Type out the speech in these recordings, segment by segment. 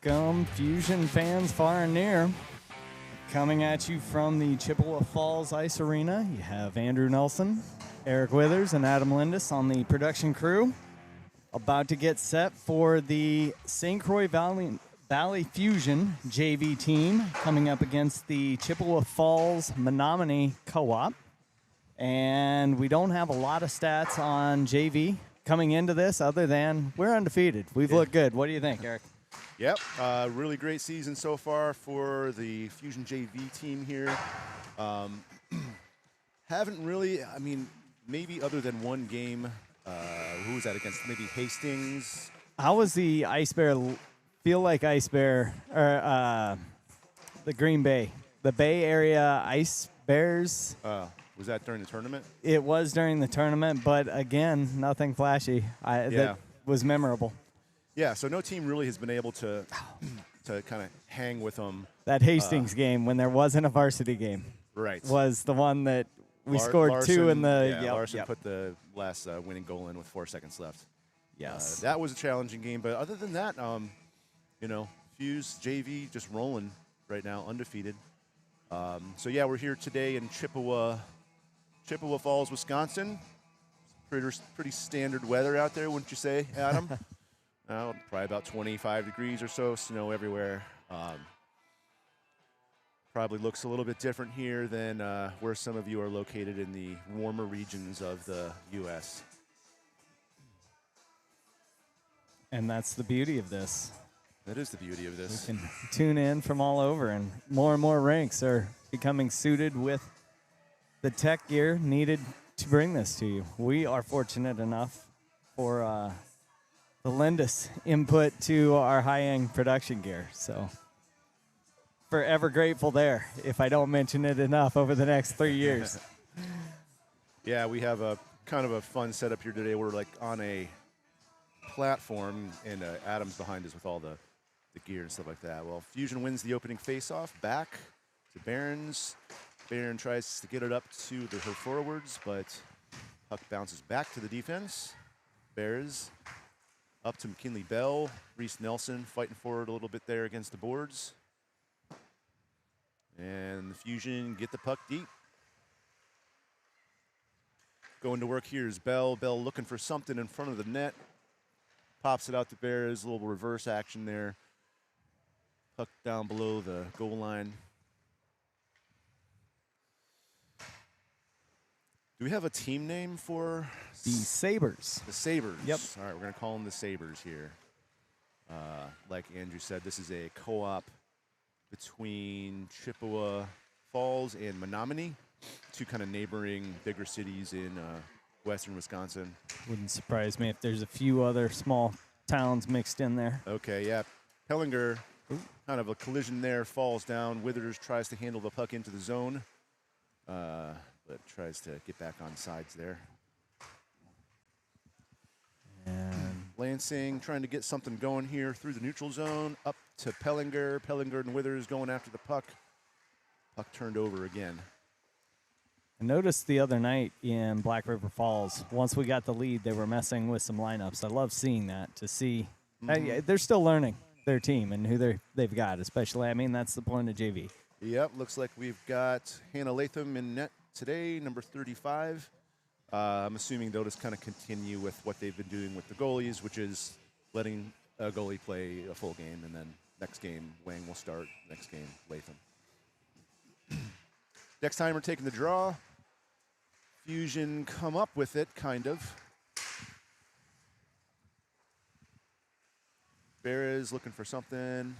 Welcome, Fusion fans far and near. Coming at you from the Chippewa Falls Ice Arena, you have Andrew Nelson, Eric Withers, and Adam Lindis on the production crew. About to get set for the St. Croix Valley Fusion JV team coming up against the Chippewa Falls Menominee Co-op. And we don't have a lot of stats on JV coming into this other than we're undefeated. We've looked good. What do you think, Eric? Yep, really great season so far for the Fusion JV team here. Haven't really, I mean, maybe other than one game. Who was that against? Maybe Hastings. How was the Ice Bear feel like Ice Bear or the Green Bay, the Bay Area Ice Bears? Was that during the tournament? It was during the tournament, but again, nothing flashy. That was memorable. Yeah, so no team really has been able to kind of hang with them. That Hastings game when there wasn't a varsity game, right, was the one that we scored Larson, two in the. Yeah, Larson put the last winning goal in with 4 seconds left. Yes, that was a challenging game, but other than that, Fuse JV just rolling right now, undefeated. So yeah, we're here today in Chippewa Falls, Wisconsin. Pretty standard weather out there, wouldn't you say, Adam? Probably about 25 degrees or so, snow everywhere. Probably looks a little bit different here than where some of you are located in the warmer regions of the U.S. And that's the beauty of this. That is the beauty of this. We can tune in from all over, and more rinks are becoming suited with the tech gear needed to bring this to you. We are fortunate enough for the Lindis input to our high-end production gear. So forever grateful there, if I don't mention it enough over the next 3 years. Yeah, we have a kind of a fun setup here today. We're like on a platform, and Adam's behind us with all the gear and stuff like that. Well, Fusion wins the opening face-off back to Barons. Baron tries to get it up to her forwards, but puck bounces back to the defense. Bears up to McKinley Bell. Reese Nelson fighting forward a little bit there against the boards. And the Fusion get the puck deep. Going to work here is Bell. Bell looking for something in front of the net. Pops it out to Bears. A little reverse action there. Puck down below the goal line. Do we have a team name for The Sabers? The Sabers. Yep. All right, we're going to call them the Sabers here. Like Andrew said, this is a co-op between Chippewa Falls and Menominee, two kind of neighboring bigger cities in western Wisconsin. Wouldn't surprise me if there's a few other small towns mixed in there. Okay, yeah. Pellinger, kind of a collision there, falls down. Withers tries to handle the puck into the zone. But tries to get back on sides there. And Lansing trying to get something going here through the neutral zone. Up to Pellinger. Pellinger and Withers going after the puck. Puck turned over again. I noticed the other night in Black River Falls, once we got the lead, they were messing with some lineups. I love seeing that, to see. They're still learning their team and who they've got, especially. I mean, that's the point of JV. Yep, looks like we've got Hannah Latham in net today, number 35. I'm assuming they'll just kind of continue with what they've been doing with the goalies, which is letting a goalie play a full game, and then next game, Wang will start. Next game, Latham. Next timer taking the draw. Fusion come up with it, kind of. Beres looking for something.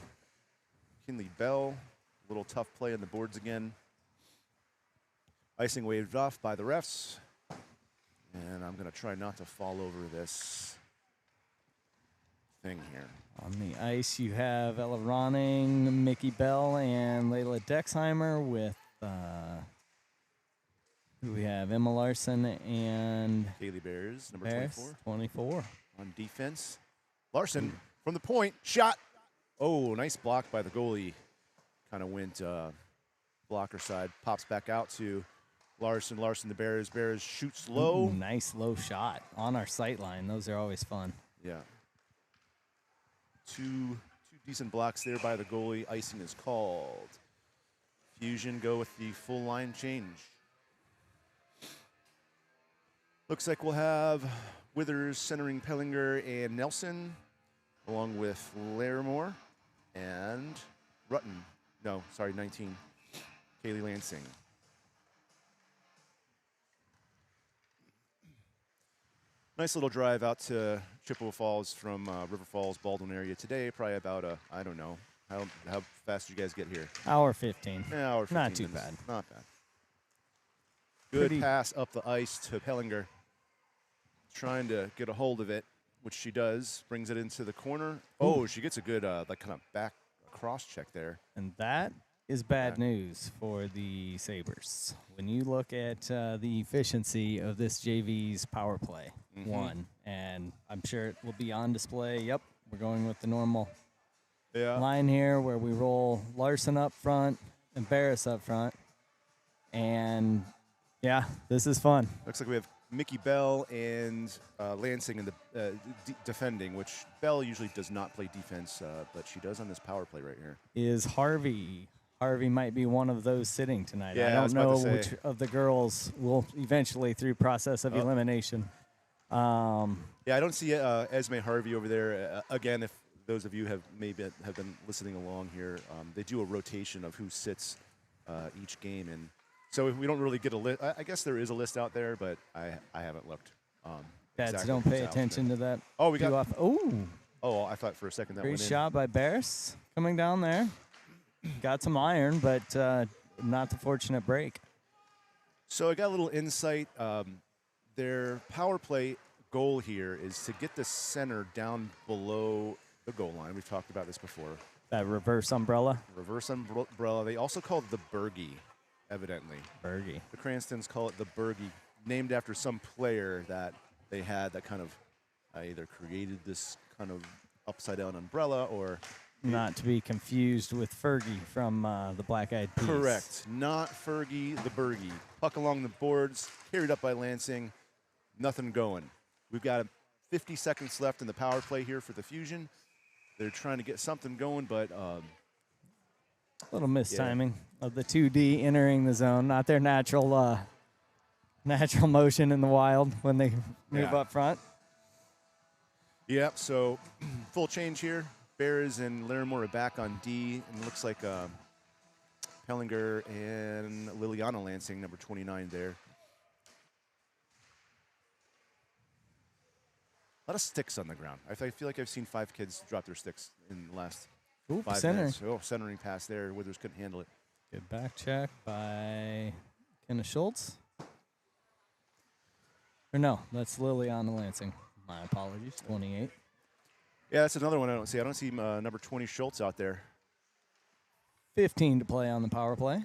Kinley Bell, a little tough play on the boards again. Icing waved off by the refs. And I'm going to try not to fall over this thing here. On the ice, you have Ella Ronning, Mickey Bell, and Layla Dexheimer with who we have? Emma Larson and Kaylee Bears, number Bears, 24. On defense. Larson from the point, shot. Oh, nice block by the goalie. Kind of went blocker side, pops back out to Larson, the Bears shoots low. Ooh, nice low shot on our sight line. Those are always fun. Yeah. Two decent blocks there by the goalie. Icing is called. Fusion go with the full line change. Looks like we'll have Withers centering Pellinger and Nelson, along with Larimore and Rutten. No, sorry, 19. Kaylee Lansing. Nice little drive out to Chippewa Falls from River Falls, Baldwin area today. Probably about I don't know. How fast did you guys get here? Hour 15. Yeah, hour 15 Not too minutes. bad. Not bad. Good pass up the ice to Pellinger. Trying to get a hold of it, which she does. Brings it into the corner. Oh, she gets a good like kind of back cross check there. And that is bad news for the Sabers. When you look at the efficiency of this JV's power play, one, and I'm sure it will be on display. Yep, we're going with the normal line here where we roll Larson up front and Barris up front. And, yeah, this is fun. Looks like we have Mickey Bell and Lansing in the defending, which Bell usually does not play defense, but she does on this power play right here. Is Harvey. Harvey might be one of those sitting tonight. Yeah, I don't know which of the girls will eventually, through process of elimination. Yeah, I don't see Esme Harvey over there. Again, if those of you have been listening along here, they do a rotation of who sits each game, and so we don't really get a list. I guess there is a list out there, but I haven't looked. Dads, exactly don't pay attention to that. Oh, we got. Oh, I thought for a second that great went in. shot by Barris coming down there. Got some iron, but not the fortunate break. So I got a little insight. Their power play goal here is to get the center down below the goal line. We've talked about this before. That reverse umbrella. Reverse umbrella. They also call it the Bergie, evidently. Bergie. The Cranstons call it the Bergie, named after some player that they had that kind of either created this kind of upside-down umbrella or... Not to be confused with Fergie from the Black Eyed Peas. Correct. Not Fergie, the Bergie. Puck along the boards, carried up by Lansing. Nothing going. We've got 50 seconds left in the power play here for the Fusion. They're trying to get something going, but... a little mistiming of the 2D entering the zone. Not their natural motion in the wild when they move up front. Yep, so full change here. Bears and Larimore are back on D, and it looks like Pellinger and Liliana Lansing, number 29 there. A lot of sticks on the ground. I feel like I've seen 5 kids drop their sticks in the last 5 minutes. Oh, centering pass there. Withers couldn't handle it. Good back check by Kenna Schultz. Or no, that's Liliana Lansing. My apologies, 28. Yeah, that's another one I don't see. I don't see number 20 Schultz out there. 15 to play on the power play.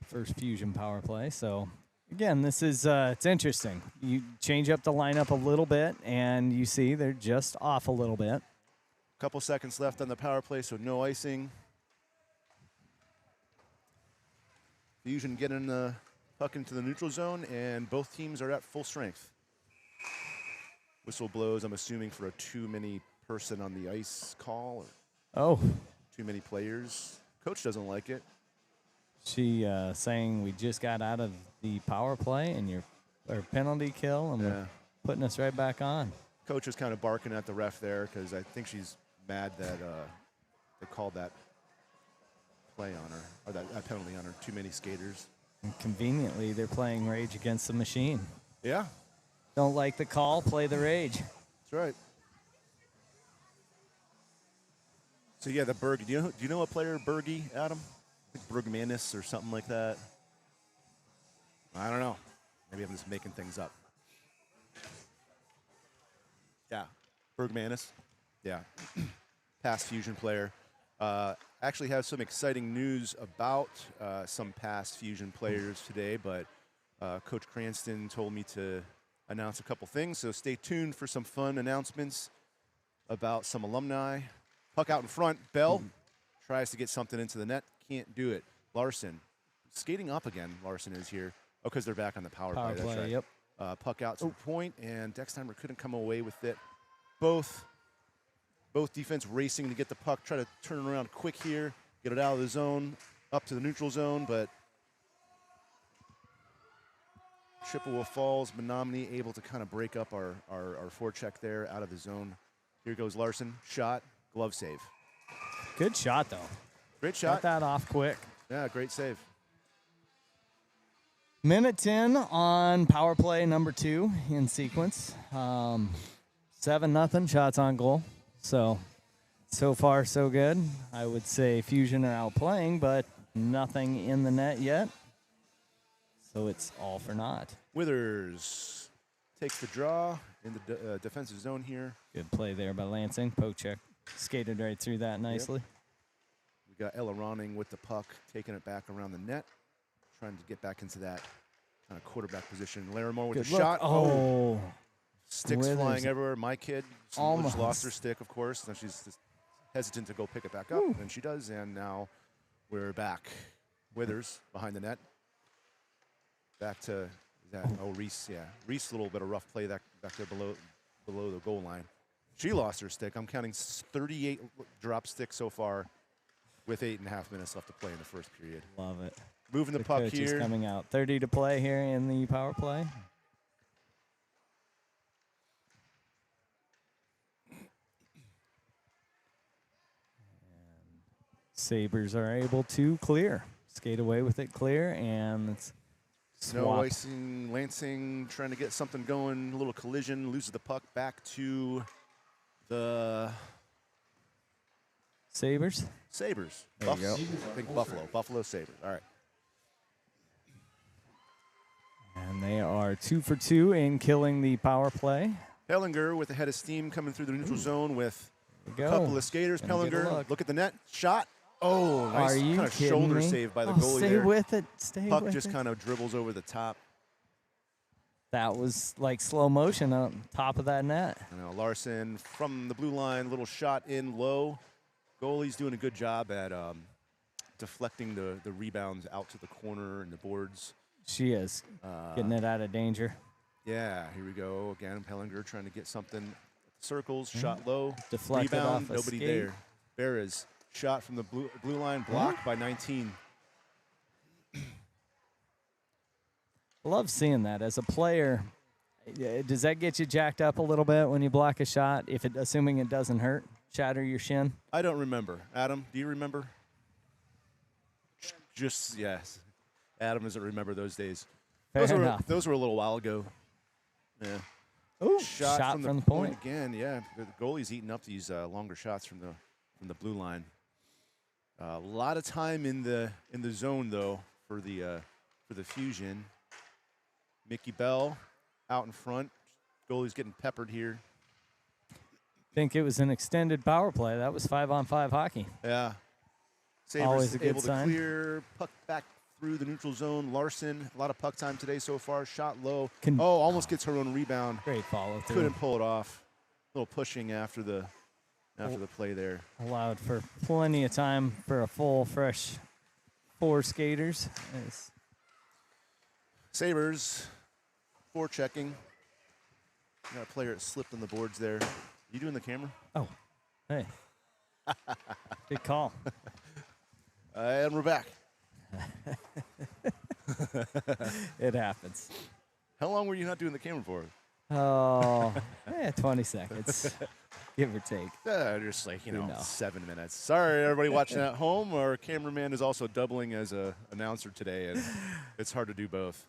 First Fusion power play. So, again, this is it's interesting. You change up the lineup a little bit, and you see they're just off a little bit. Couple seconds left on the power play, so no icing. Fusion getting the puck into the neutral zone, and both teams are at full strength. Whistle blows, I'm assuming, for a too many person on the ice call. Or too many players. Coach doesn't like it. She saying we just got out of the power play and or penalty kill, and we're putting us right back on. Coach is kind of barking at the ref there because I think she's mad that they called that play on her, or that penalty on her. Too many skaters. And conveniently, they're playing Rage Against the Machine. Yeah. Don't like the call, play the Rage. That's right. So yeah, the Bergie. Do you know a player, Bergie, Adam? I think Bergmanis or something like that. I don't know. Maybe I'm just making things up. Yeah, Bergmanis. Yeah, past Fusion player. Actually have some exciting news about some past Fusion players today, but Coach Cranston told me to announce a couple things, so stay tuned for some fun announcements about some alumni. Puck out in front. Bell tries to get something into the net. Can't do it. Larson skating up again. Larson is here. Oh, because they're back on the power play. That's right. Yep. Puck out to the point, and Dexheimer couldn't come away with it. Both Both defense racing to get the puck, try to turn it around quick here, get it out of the zone, up to the neutral zone, but Chippewa Falls, Menominee able to kind of break up our forecheck there out of the zone. Here goes Larson, shot, glove save. Good shot, though. Great shot. Got that off quick. Yeah, great save. Minute 10 on power play number 2 in sequence. 7-0 shots on goal. So far, so good. I would say Fusion are outplaying, but nothing in the net yet. So it's all for naught. Withers takes the draw in the defensive zone here. Good play there by Lansing. Poke check. Skated right through that nicely. Yep. We got Ella Ronning with the puck, taking it back around the net, trying to get back into that kind of quarterback position. Larimore with Good a look. shot. Oh. Sticks Withers. flying everywhere. My kid Almost. just lost her stick, of course. Now she's just hesitant to go pick it back up, and she does, and now we're back. Withers behind the net. Back to Reese, yeah. Reese, a little bit of rough play back there below the goal line. She lost her stick. I'm counting 38 drop sticks so far with 8.5 minutes left to play in the first period. Love it. Moving the puck coach here. is coming out. 30 to play here in the power play. Sabers are able to clear. Skate away with it clear, and it's Snow swap. icing, Lansing trying to get something going. A little collision, loses the puck back to the Sabers. Sabers. There you go. I think Buffalo Sabers. All right. And they are 2 for 2 in killing the power play. Pellinger with a head of steam coming through the neutral zone with There a we go. couple of skaters. Gonna get a Pellinger, look. look at the net, shot. Oh, nice Are you kind of kidding shoulder me? save by the Oh, goalie stay there. with it. Stay Puck with just it. kind of dribbles over the top. That was like slow motion on top of that net. You know, Larson from the blue line, little shot in low. Goalie's doing a good job at deflecting the rebounds out to the corner and the boards. She is getting it out of danger. Yeah, here we go again. Pellinger trying to get something. Circles, shot low, Deflected rebound, off a nobody skate. there. Beres shot from the blue line, blocked by 19. Love seeing that as a player. Does that get you jacked up a little bit when you block a shot? Assuming it doesn't hurt, shatter your shin. I don't remember. Adam, do you remember? Just yes. Adam doesn't remember those days. Fair enough. Those were a little while ago. Yeah. Ooh, Shot from the point. again. Yeah, the goalie's eating up these longer shots from the blue line. A lot of time in the zone though for the Fusion. Mickey Bell out in front. Goalie's getting peppered here. Think it was an extended power play. That was 5-on-5 hockey. Yeah. Sabres Always a good able sign. to clear puck back through the neutral zone. Larson, a lot of puck time today so far. Shot low. Almost gets her own rebound. Great follow through. Couldn't pull it off. A little pushing after the play there. Allowed for plenty of time for a full, fresh 4 skaters. Nice. Sabres, forechecking. Got a player that slipped on the boards there. You doing the camera? Oh, hey. Good call. And we're back. It happens. How long were you not doing the camera for? Oh, 20 seconds, give or take. Just like, We know. 7 minutes. Sorry, everybody watching at home. Our cameraman is also doubling as a announcer today, and it's hard to do both.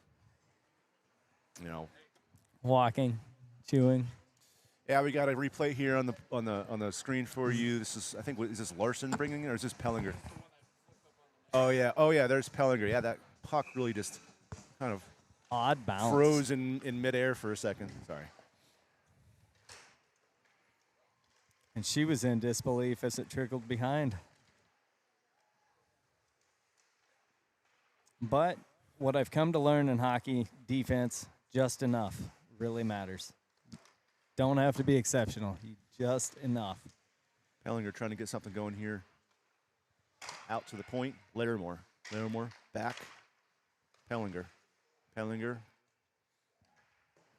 Walking, chewing. Yeah, we got a replay here on the screen for you. This is, I think, is this Larson bringing it, or is this Pellinger? Oh yeah, there's Pellinger. Yeah, that puck really just kind of Odd bounce. froze in midair for a second. Sorry. And she was in disbelief as it trickled behind. But what I've come to learn in hockey, defense, just enough really matters. Don't have to be exceptional. Just enough. Pellinger trying to get something going here. Out to the point. Larimore back. Pellinger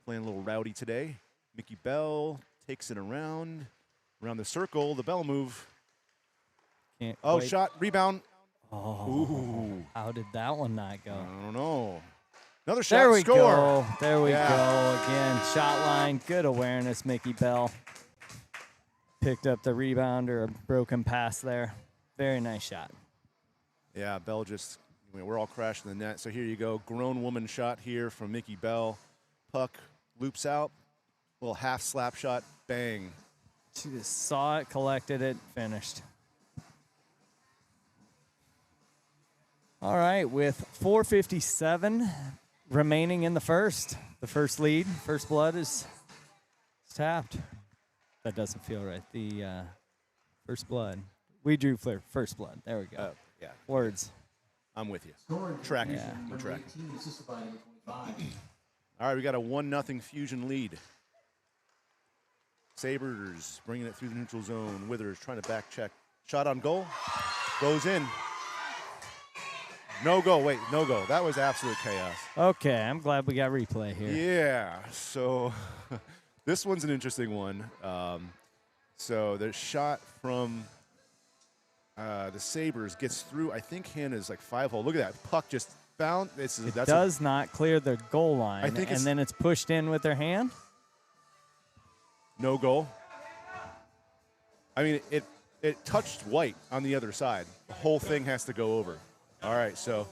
playing a little rowdy today. Mickey Bell takes it around. Around the circle, the bell move. Can't Oh, quite- shot, rebound. Oh, Ooh. how did that one not I go? don't know. Another shot, There we score. go. There we Yeah. go. Again, shot line. Good awareness, Mickey Bell. Picked up the rebound or a broken pass there. Very nice shot. Yeah, Bell just, we're all crashing the net. So here you go. Grown woman shot here from Mickey Bell. Puck loops out. Little half slap shot. Bang. She just saw it, collected it, finished. All right, with 4:57 remaining in the first lead, first blood is tapped. That doesn't feel right. The first blood. We drew for first blood. There we go. Yeah, Words. I'm with you. Tracking. Yeah. I'm tracking. All right, we got a 1-0 Fusion lead. Sabers bringing it through the neutral zone. Withers trying to back check. Shot on goal. Goes in. No go. Wait, no go. That was absolute chaos. Okay, I'm glad we got replay here. Yeah. So this one's an interesting one. So the shot from the Sabers gets through. I think Hannah's like 5-hole. Look at that. Puck just bound. That's does not clear the goal line, I think and then it's pushed in with their hand. no goal. I mean, it touched white on the other side. The whole thing has to go over. All right, so.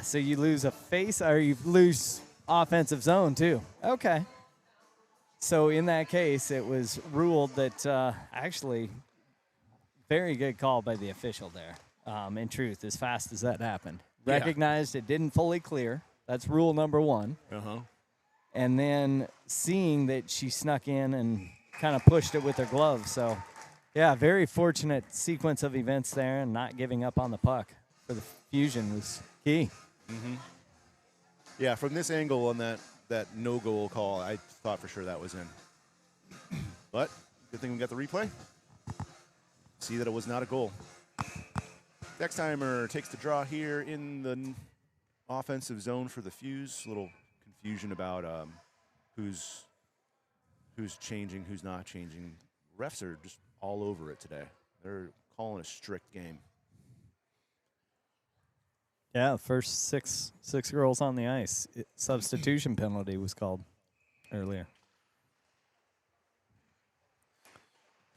So you lose a face, or you lose offensive zone too. Okay. So in that case, it was ruled that actually, very good call by the official there. In truth, as fast as that happened, Yeah. recognized it didn't fully clear. That's rule number one. And then seeing that she snuck in and kind of pushed it with her glove. So, yeah, very fortunate sequence of events there, and not giving up on the puck for the Fusion was key. Yeah, from this angle on that no goal call, I thought for sure that was in. But good thing we got the replay. See that it was not a goal. Dexheimer takes the draw here in the offensive zone for the Fuse. A little confusion about who's changing, who's not changing. Refs are just all over it today. They're calling a strict game. Yeah, first six girls on the ice. Substitution penalty was called earlier.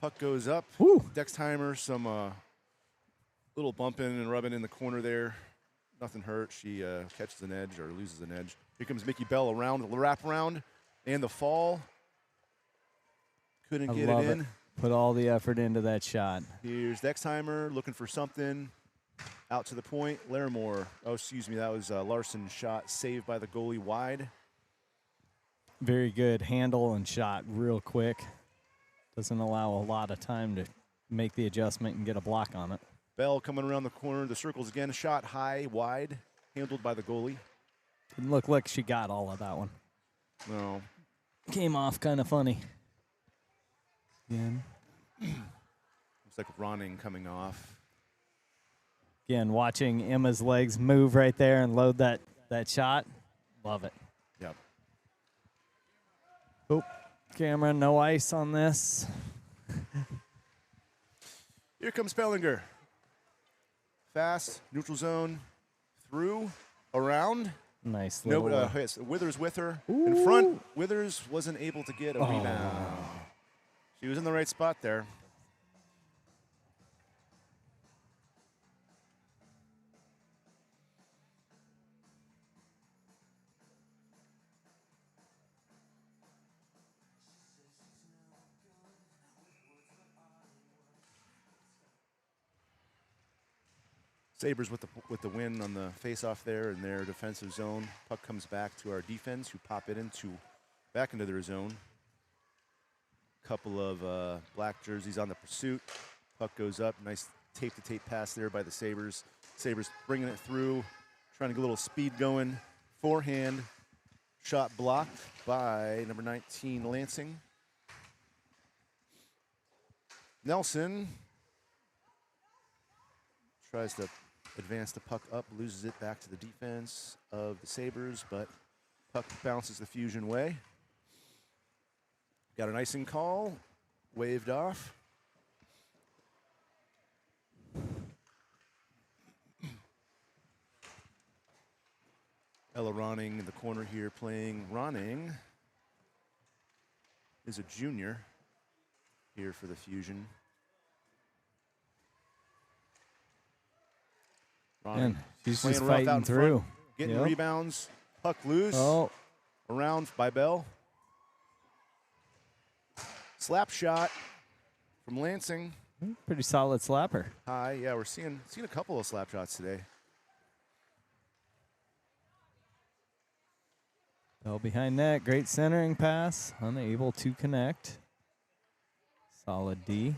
Puck goes up. Woo. Dexheimer, some little bumping and rubbing in the corner there. Nothing hurt. She catches an edge or loses an edge. Here comes Mickey Bell around the wrap around and the fall. Couldn't get it in. Put all the effort into that shot. Here's Dexheimer looking for something. Out to the point. Larimore. Oh, excuse me. That was Larson's shot saved by the goalie wide. Very good handle and shot real quick. Doesn't allow a lot of time to make the adjustment and get a block on it. Bell coming around the corner. The circles again. Shot high, wide. Handled by the goalie. Didn't look like she got all of that one. No. Came off kind of funny. Again. Looks like running coming off. Again, watching Emma's legs move right there and load that shot. Love it. Yep. Oh, camera, no ice on this. Here comes Bellinger. Fast, neutral zone, through, around. Nice No, little. Withers with her. Ooh. In front, Withers wasn't able to get a rebound. She was in the right spot there. Sabers with the win on the face-off there in their defensive zone. Puck comes back to our defense, who pop it back into their zone. Couple of black jerseys on the pursuit. Puck goes up. Nice tape-to-tape pass there by the Sabers. Sabers bringing it through, trying to get a little speed going. Forehand shot blocked by number 19, Lansing. Nelson tries to advance the puck up, loses it back to the defense of the Sabers, but Puck bounces the Fusion way. Got an icing call, waved off. Ella Ronning in the corner here playing. Ronning is a junior here for the Fusion. Ronning And she's playing just rough out fighting in through. front, getting Yep. rebounds. Puck loose. Oh, Around by Bell. Slap shot from Lansing. pretty solid slapper. High. Yeah, we're seeing a couple of slap shots today. Bell behind net. Great centering pass. Unable to connect. Solid D.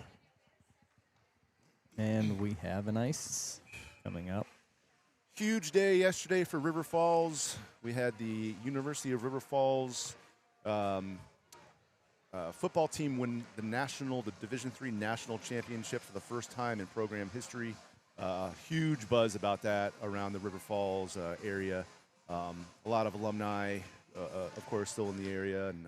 And we have an ice coming up. Huge day yesterday for River Falls. We had the University of River Falls football team win the Division III national championship for the first time in program history. Huge buzz about that around the River Falls area. A lot of alumni, of course, still in the area. And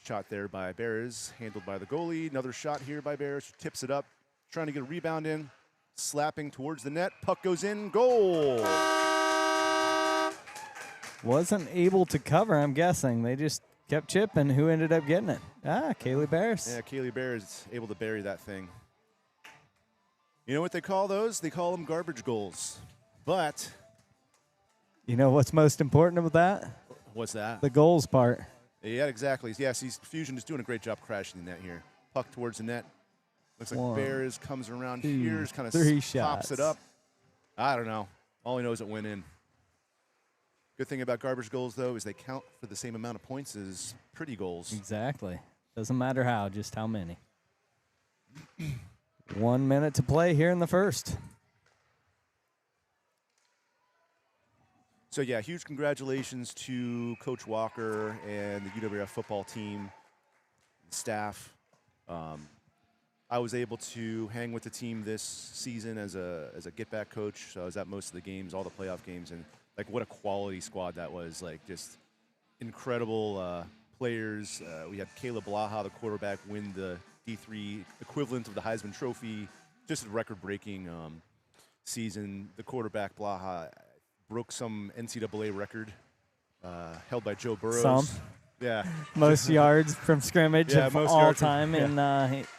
shot there by Bears, handled by the goalie. Another shot here by Bears, tips it up, trying to get a rebound in. Slapping towards the net. Puck goes in. Goal. Wasn't able to cover, I'm guessing. They just kept chipping. Who ended up getting it? Kaylee Bears. Yeah, Kaylee Bear is able to bury that thing. You know what they call those? They call them garbage goals. But You know what's most important about that? what's that? The goals part. Yeah, exactly. Yes, Fusion is doing a great job crashing the net here. Puck towards the net. Looks like One, Bears comes around two, here, kind of three pops it shots. up. I don't know. All I know is it went in. Good thing about garbage goals, though, is they count for the same amount of points as pretty goals. Exactly. Doesn't matter how, just how many. 1 minute to play here in the first. So, yeah, huge congratulations to Coach Walker and the UWF football team, staff. I was able to hang with the team this season as a get-back coach. So I was at most of the games, all the playoff games, and, like, what a quality squad that was. Like, just incredible players. We had Caleb Blaha, the quarterback, win the D3 equivalent of the Heisman Trophy. Just a record-breaking season. The quarterback, Blaha, broke some NCAA record held by Joe Burrows. Some. Yeah. Most yards from scrimmage Yeah, of most all yards from- time in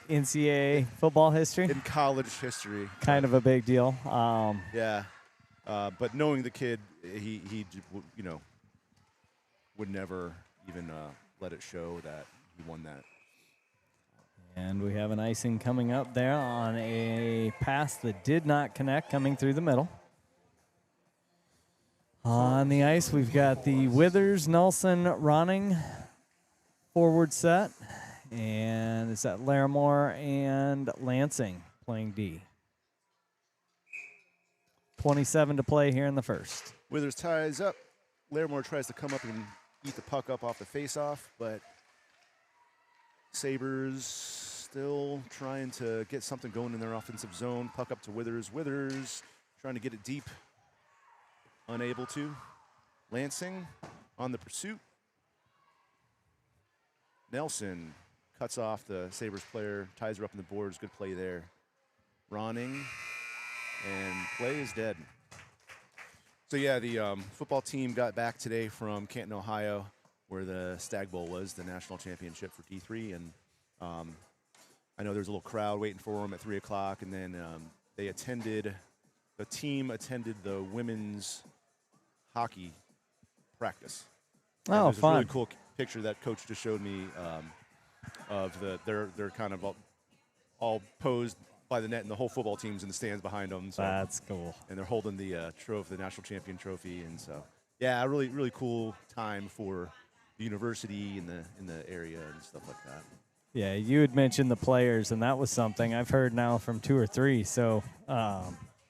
NCAA football history. In college history. Kind of a big deal. Yeah. But knowing the kid, he would never even let it show that he won that. And we have an icing coming up there on a pass that did not connect, coming through the middle. On the ice, we've got the Withers, Nelson, Ronning forward set. And it's at Larimore and Lansing playing D. 27 to play here in the first. Withers ties up. Larimore tries to come up and eat the puck up off the face-off, but Sabers still trying to get something going in their offensive zone. Puck up to Withers. Withers trying to get it deep. Unable to. Lansing on the pursuit. Nelson cuts off the Sabres player, ties her up in the boards. Good play there. Ronning, and play is dead. So, yeah, the football team got back today from Canton, Ohio, where the Stag Bowl was, the national championship for D3. And I know there was a little crowd waiting for them at 3 o'clock, and then the team attended the women's hockey practice. And Oh, there's a fun. really cool picture that coach just showed me of they're kind of all posed by the net, and the whole football team's in the stands behind them. So, That's cool. and they're holding the trophy, the national champion trophy, and so yeah, a really really cool time for the university in the area and stuff like that. Yeah, you had mentioned the players, and that was something I've heard now from 2 or 3. So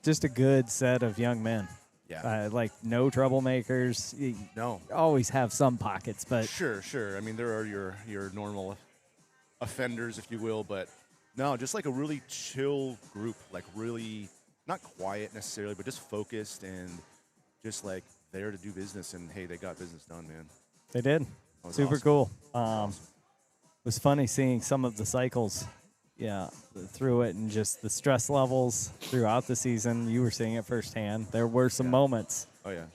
just a good set of young men. Yeah. Like no troublemakers. You No. always have some pockets, but Sure. I mean, there are your normal offenders, if you will, but no, just like a really chill group, like really not quiet necessarily, but just focused and just like there to do business, and hey, they got business done, man. They did. was Super awesome. cool. Awesome. It was funny seeing some of the cycles, through it, and just the stress levels throughout the season. You were seeing it firsthand. There were some moments. Oh yeah.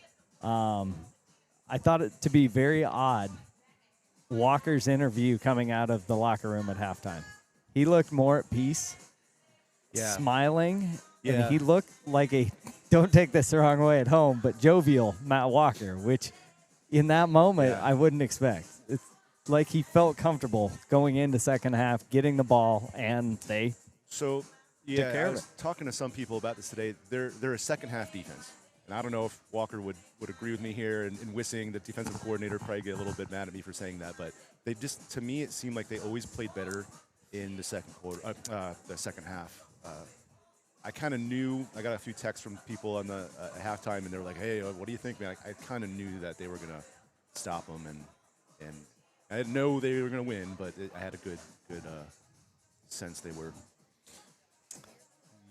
I thought it to be very odd. Walker's interview coming out of the locker room at halftime. He looked more at peace, smiling, and he looked like a, don't take this the wrong way at home, but jovial Matt Walker, which in that moment I wouldn't expect. It's like he felt comfortable going into second half, getting the ball, and they So, took care I of was talking to some people about this today. They're a second half defense. And I don't know if Walker would agree with me here, and Wissing, the defensive coordinator, probably get a little bit mad at me for saying that. But they just, to me, it seemed like they always played better in the second quarter, the second half. I kind of knew. I got a few texts from people on the halftime, and they were like, "Hey, what do you think, man?" I kind of knew that they were gonna stop them, and I didn't know they were gonna win, but I had a good sense they were.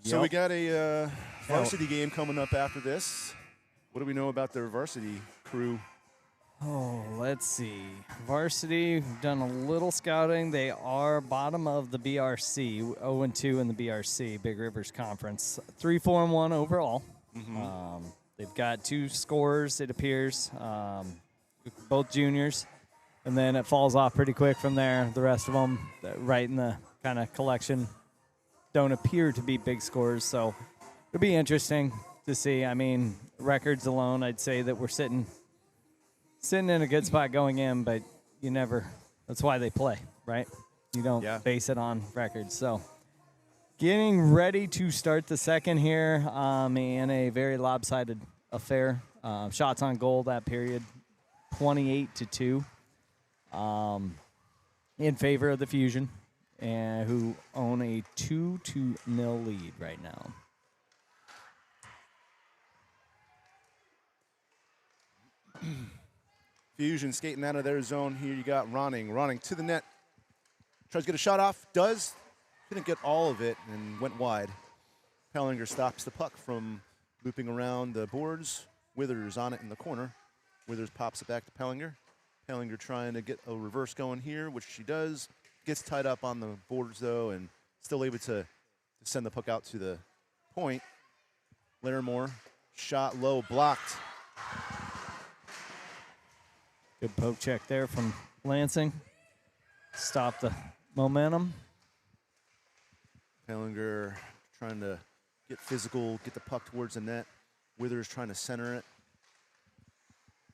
So we got a varsity game coming up after this. What do we know about their varsity crew? Oh, let's see. Varsity, we've done a little scouting. They are bottom of the BRC, 0-2 in the BRC, Big Rivers Conference. 3-4-1 overall. They've got 2 scorers, it appears, both juniors. And then it falls off pretty quick from there. The rest of them, right in the kind of collection, don't appear to be big scores. So it'll be interesting to see. I mean, records alone, I'd say that we're sitting in a good spot going in, but you never, that's why they play, right? You don't base it on records. So getting ready to start the second here in a very lopsided affair. Shots on goal that period, 28-2 in favor of the Fusion, and who own a 2-0 lead right now. Fusion skating out of their zone here. You got Ronning to the net. Tries to get a shot off. Couldn't get all of it and went wide. Pellinger stops the puck from looping around the boards. Withers on it in the corner. Withers pops it back to Pellinger. Pellinger trying to get a reverse going here, which she does. Gets tied up on the boards, though, and still able to send the puck out to the point. Larimore, shot low, blocked. Good poke check there from Lansing. Stop the momentum. Pellinger trying to get physical, get the puck towards the net. Withers trying to center it.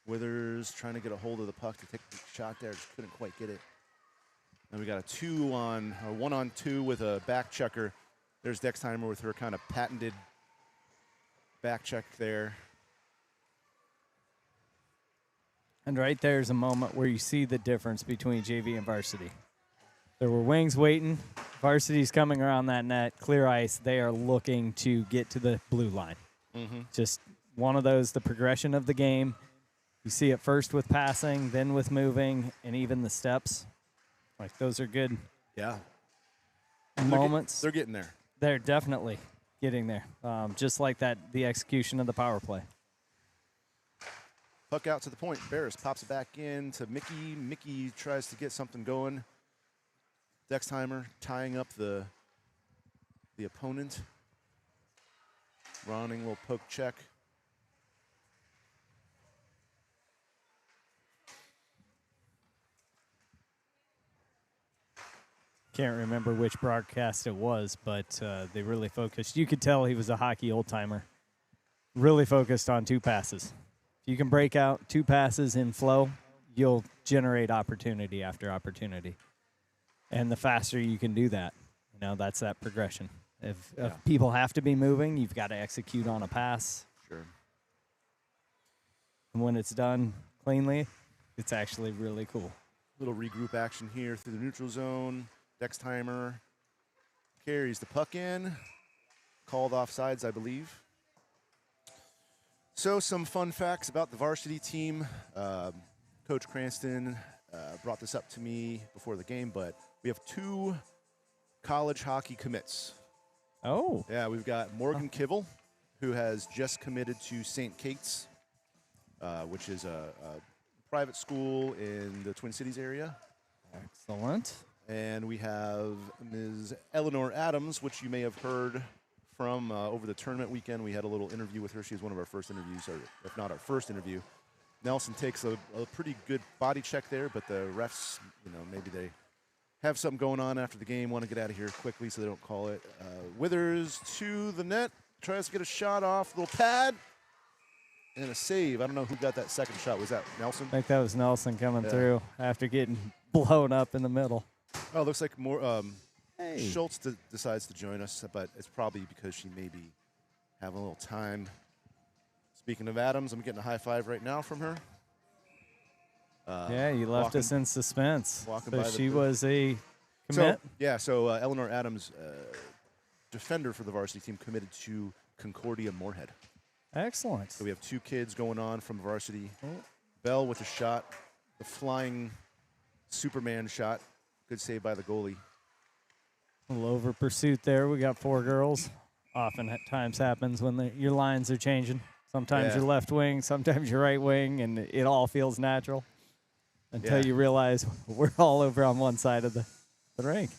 Withers trying to get a hold of the puck to take the shot there. Just couldn't quite get it. And we got a 1-on-2 with a back checker. There's Dexheimer with her kind of patented back check there. And right there's a moment where you see the difference between JV and varsity. There were wings waiting. Varsity's coming around that net, clear ice. They are looking to get to the blue line. Just one of those, the progression of the game. You see it first with passing, then with moving, and even the steps. Like, those are good moments. They're getting there. They're definitely getting there. Just like that, the execution of the power play. Puck out to the point. Barris pops it back in to Mickey. Mickey tries to get something going. Dexheimer tying up the opponent. Ronning will poke check. Can't remember which broadcast it was, but they really focused. You could tell he was a hockey old-timer. Really focused on 2 passes. If you can break out 2 passes in flow, you'll generate opportunity after opportunity. And the faster you can do that, that's that progression. If people have to be moving, you've got to execute on a pass. Sure. And when it's done cleanly, it's actually really cool. Little regroup action here through the neutral zone. Dexheimer carries the puck in. Called offsides, I believe. So some fun facts about the varsity team. Coach Cranston brought this up to me before the game, but we have 2 college hockey commits. Oh. Yeah, we've got Morgan Kivel, who has just committed to St. Kate's. which is a private school in the Twin Cities area. Excellent. And we have Ms. Eleanor Adams, which you may have heard from over the tournament weekend. We had a little interview with her. She was one of our first interviews, or if not our first interview. Nelson takes a pretty good body check there, but the refs, maybe they have something going on after the game, want to get out of here quickly so they don't call it. Withers to the net, tries to get a shot off, little pad, and a save. I don't know who got that second shot. Was that Nelson? I think that was Nelson coming through after getting blown up in the middle. Oh, looks like more. Schultz decides to join us, but it's probably because she may be having a little time. Speaking of Adams, I'm getting a high five right now from her. Yeah, you left us in suspense. So she was a commit? So Eleanor Adams, defender for the varsity team, committed to Concordia Moorhead. Excellent. So we have 2 kids going on from varsity. Bell with a shot, the flying Superman shot. Good save by the goalie. A little over pursuit there. We got 4 girls. Often at times happens when your lines are changing. Sometimes you're left wing, sometimes you're right wing, and it all feels natural until you realize we're all over on one side of the rink.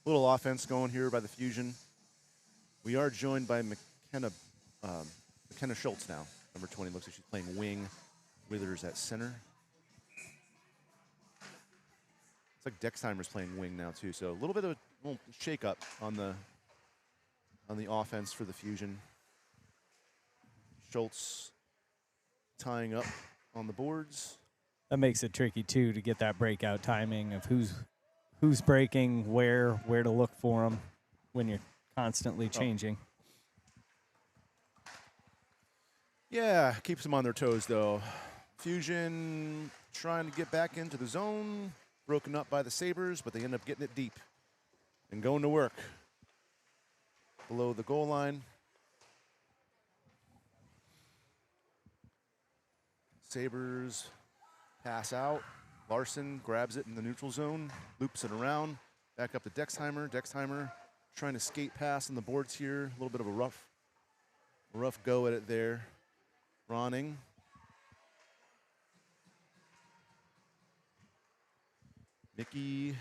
Little offense going here by the Fusion. We are joined by McKenna Schultz now. Number 20 looks like she's playing wing. Withers at center. It's like Dexheimer's playing wing now too, so a little bit of a little shake-up on the offense for the Fusion. Schultz tying up on the boards. That makes it tricky too to get that breakout timing of who's breaking, where to look for them when you're constantly changing. Yeah, keeps them on their toes though. Fusion trying to get back into the zone, broken up by the Sabers, but they end up getting it deep and going to work below the goal line. Sabers pass out. Larson grabs it in the neutral zone, loops it around, back up to Dexheimer. Dexheimer trying to skate past on the boards here. A little bit of a rough go at it there. Ronning. Mickey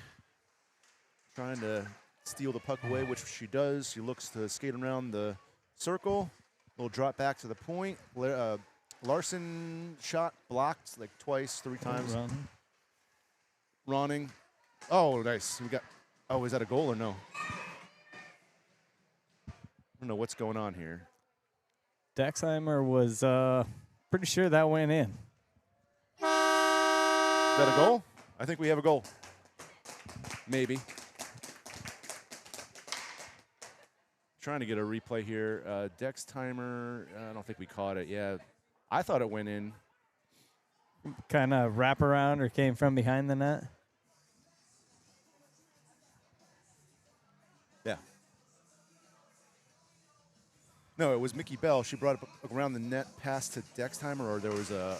trying to steal the puck away, which she does. She looks to skate around the circle. Little drop back to the point. Larson shot blocked like twice, 3 times. Ronning. Oh, nice. Is that a goal or no? I don't know what's going on here. Dexheimer was pretty sure that went in. Is that a goal? I think we have a goal. Maybe. Trying to get a replay here. Dexheimer, I don't think we caught it. Yeah, I thought it went in. Kind of wrap around or came from behind the net? Yeah. No, it was Mickey Bell. She brought it around the net past to Dexheimer, or there was a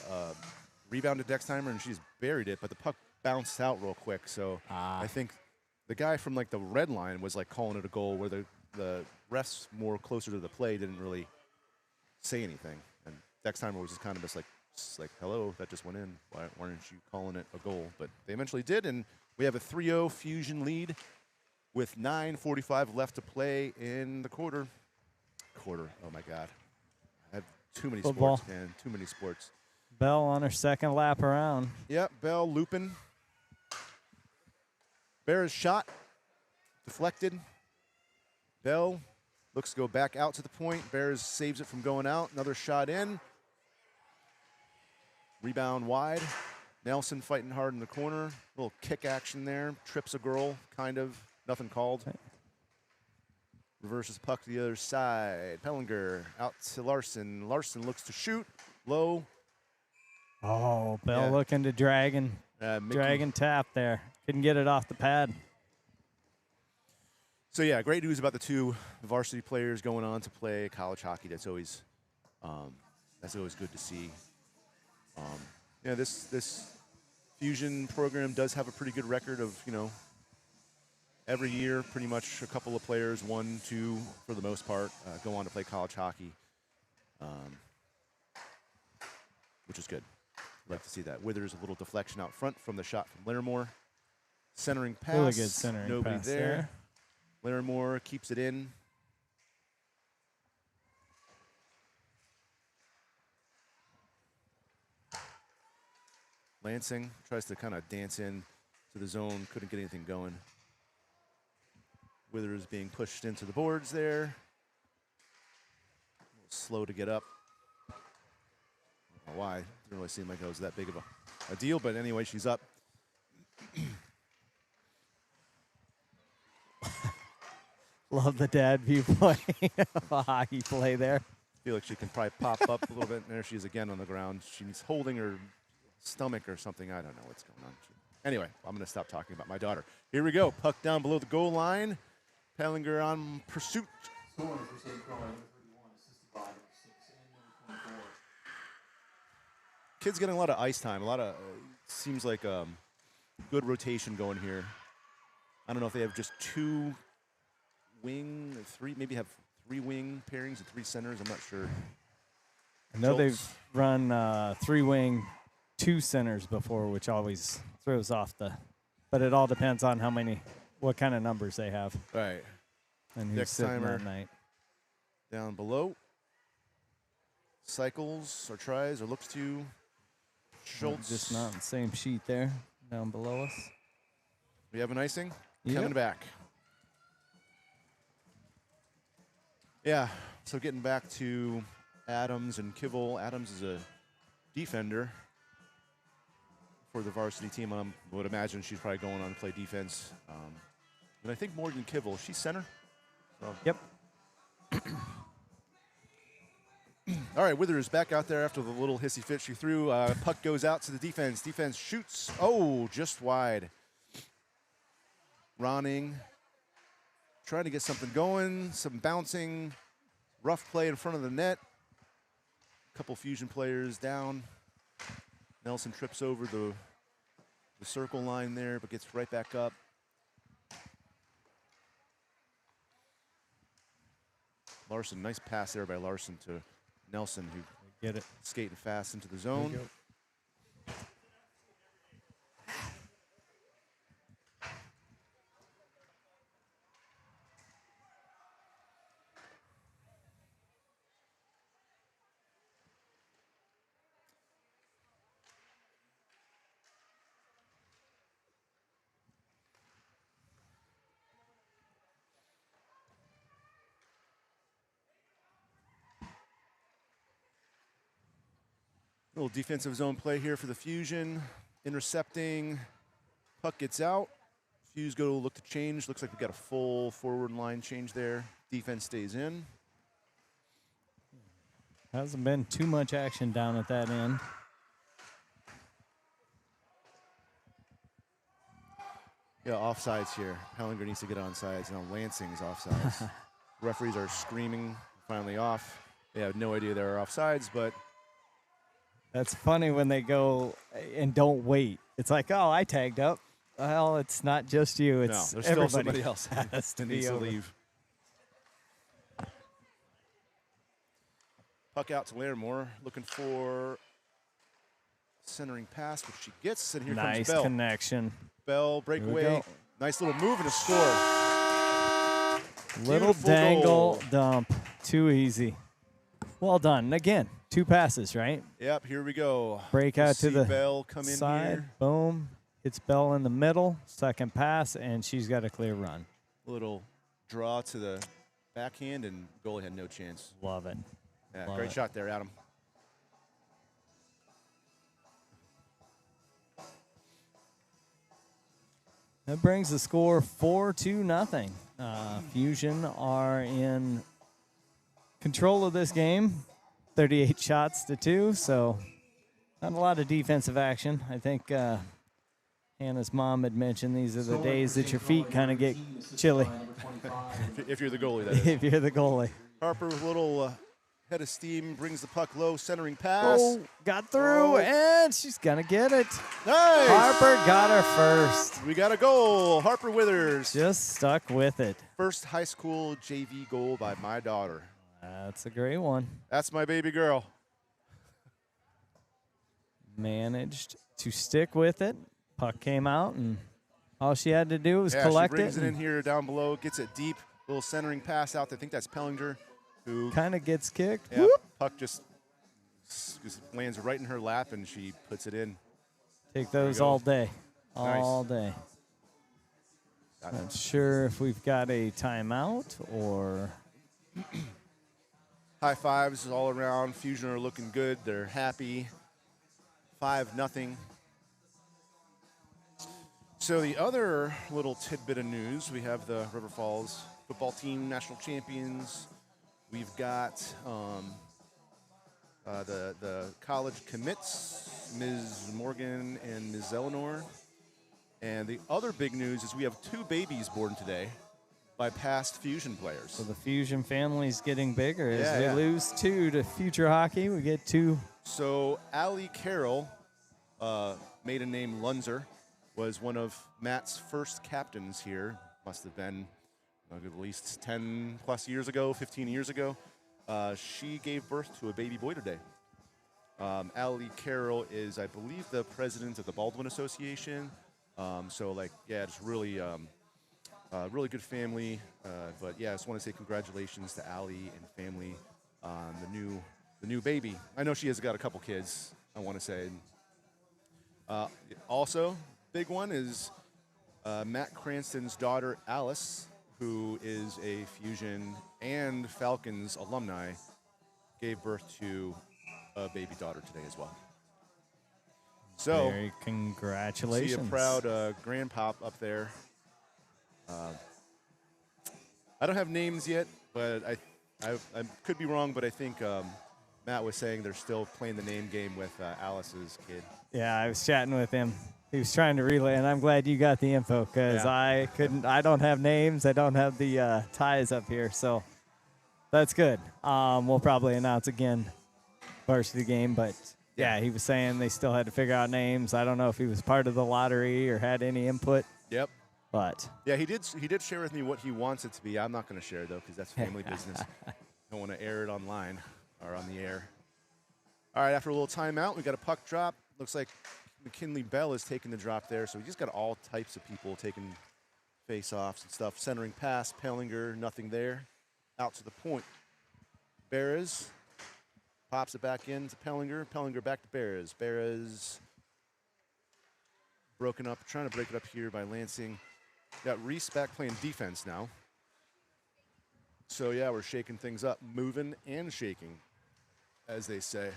rebound to Dexheimer, and she's buried it, but the puck bounced out real quick. So I think the guy from like the red line was like calling it a goal, where the refs more closer to the play didn't really say anything. And Dexheimer was just kind of just like, hello, that just went in. Why aren't you calling it a goal? But they eventually did, and we have a 3-0 Fusion lead with 9:45 left to play in the quarter. Oh my God. I have too many sports, man. Too many sports. Bell on her second lap around. Yep, Bell looping. Bear's shot. Deflected. Bell looks to go back out to the point. Bears saves it from going out. Another shot in. Rebound wide. Nelson fighting hard in the corner. Little kick action there. Trips a girl, kind of. Nothing called. Reverses puck to the other side. Pellinger out to Larson. Larson looks to shoot. Low. Oh, Bell looking to drag and tap there. Couldn't get it off the pad. So, yeah, great news about the 2 varsity players going on to play college hockey. That's always good to see. This Fusion program does have a pretty good record of, every year, pretty much a couple of players, 1, 2, for the most part, go on to play college hockey. which is good. Like to see that. Withers, a little deflection out front from the shot from Larimore. Centering pass. Really good centering Nobody pass there. Larimore keeps it in. Lansing tries to kind of dance in to the zone. Couldn't get anything going. Withers being pushed into the boards there. A little slow to get up. I don't know why. Didn't really seem like it was that big of a deal, but anyway, she's up. Love the dad viewpoint of a hockey play there. Feel like she can probably pop up a little bit. And there she is again on the ground. She's holding her stomach or something. I don't know what's going on. Anyway, I'm going to stop talking about my daughter. Here we go. Puck down below the goal line. Pellinger on pursuit. Kid's getting a lot of ice time. A lot of seems like good rotation going here. I don't know if they have just two wing, three, maybe have three wing pairings and three centers. I'm not sure. I know they've run 3 wing, 2 centers before, which always throws off the. But it all depends on what kind of numbers they have. Right. And who's Next sitting timer that night. Down below. Cycles or tries or looks to. Schultz. Just not on the same sheet there, down below us. We have an icing. Yep. Coming back. Yeah, so getting back to Adams and Kivel. Adams is a defender for the varsity team. I would imagine she's probably going on to play defense. And I think Morgan Kivel, she's center. So. Yep. All right, Withers back out there after the little hissy fit she threw. Puck goes out to the defense. Defense shoots. Oh, just wide. Ronning. Trying to get something going. Some bouncing. Rough play in front of the net. A couple Fusion players down. Nelson trips over the circle line there, but gets right back up. Larson, nice pass there by Larson to Nelson, who Get it. skating fast into the zone. Little defensive zone play here for the Fusion. Intercepting. Puck gets out. Fuse go to look to change. Looks like we've got a full forward line change there. Defense stays in. Hasn't been too much action down at that end. Yeah, offsides here. Hellinger needs to get onside. Now Lansing's offsides. Referees are screaming, finally off. They have no idea they're offsides, but That's funny when they go and don't wait. It's like, oh, I tagged up. Well, it's not just you. It's no, there's still everybody somebody else has to that needs be to over. leave. Puck out to Larimore, looking for centering pass, which she gets, and here Nice comes Bell. connection. Bell, we breakaway. go. Nice little move and a score. Little Beautiful dangle goal. dump. Too easy. Well done. And again, 2 passes, right? Yep, here we go. Break We'll out to see the Bell come in side. here. Boom. Hits Bell in the middle. Second pass, and she's got a clear run. Little draw to the backhand, and goalie had no chance. Love it. Yeah, Love great it. shot there, Adam. That brings the score 4-0. Fusion are in control of this game, 38 shots to 2. So not a lot of defensive action. I think Hannah's mom had mentioned these are the days that your feet kind of get chilly If you're the goalie, that is. if you're the goalie. Harper with a little head of steam, brings the puck low, centering pass. Oh, got through, Oh. and she's going to get it. Nice! Harper got her first. We got a goal. Harper Withers. Just stuck with it. First high school JV goal by my daughter. That's a great one. That's my baby girl. managed to stick with it. Puck came out, and all she had to do was collect it. She brings it in here down below, gets it deep, little centering pass out. I think that's Pellinger, who kind of gets kicked. Yeah, Whoop. puck just lands right in her lap, and she puts it in. Take those all day. Nice. All day. Not sure if we've got a timeout or... High fives all around. Fusion are looking good. They're happy. 5-0. So the other little tidbit of news, we have the River Falls football team national champions. We've got the college commits, Ms. Morgan and Ms. Eleanor. And the other big news is we have 2 babies born today by past Fusion players. So the Fusion family's getting bigger. As we lose 2 to future hockey, we get 2. So Allie Carroll, maiden name Lunzer, was one of Matt's first captains here. Must have been at least 10 plus years ago, 15 years ago. She gave birth to a baby boy today. Allie Carroll is, I believe, the president of the Baldwin Association. Just really good family. But yeah, I just want to say congratulations to Allie and family on the new baby. I know she has got a couple kids, I want to say. Also, big one is Matt Cranston's daughter, Alice, who is a Fusion and Falcons alumni, gave birth to a baby daughter today as well. So, very congratulations. See a proud grandpop up there. I don't have names yet, but I could be wrong, but I think Matt was saying they're still playing the name game with Alice's kid. Yeah, I was chatting with him. He was trying to relay, and I'm glad you got the info because I couldn't. I don't have names. I don't have the ties up here, so that's good. We'll probably announce again varsity game, but yeah, he was saying they still had to figure out names. I don't know if he was part of the lottery or had any input. Yep. But yeah, he did share with me what he wants it to be. I'm not going to share though because that's family business. Don't want to air it online or on the air. All right, after a little timeout, we got a puck drop. Looks like McKinley Bell is taking the drop there, so we just got all types of people taking face-offs and stuff. Centering pass, Pellinger, nothing there. Out to the point. Beres pops it back in to Pellinger. Pellinger back to Beres. Beres broken up, trying to break it up here by Lansing. Got Reese back playing defense now. So, yeah, we're shaking things up, moving and shaking, as they say.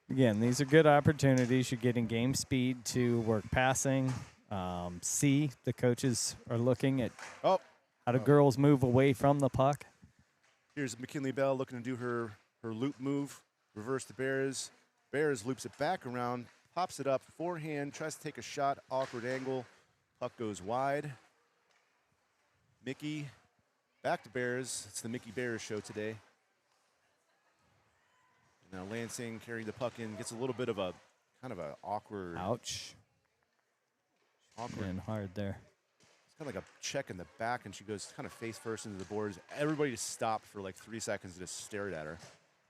Again, these are good opportunities. You're getting game speed to work passing. The coaches are looking at how do girls move away from the puck. Here's McKinley Bell looking to do her loop move. Reverse to Beres. Beres loops it back around, pops it up, forehand, tries to take a shot, awkward angle. Puck goes wide. Mickey back to Beres. It's the Mickey Beres show today. Now Lansing carrying the puck in, gets a little bit of a kind of an awkward. Ouch. Awkward and hard there. It's kind of like a check in the back, and she goes kind of face first into the boards. Everybody just stopped for like 3 seconds and just stared at her.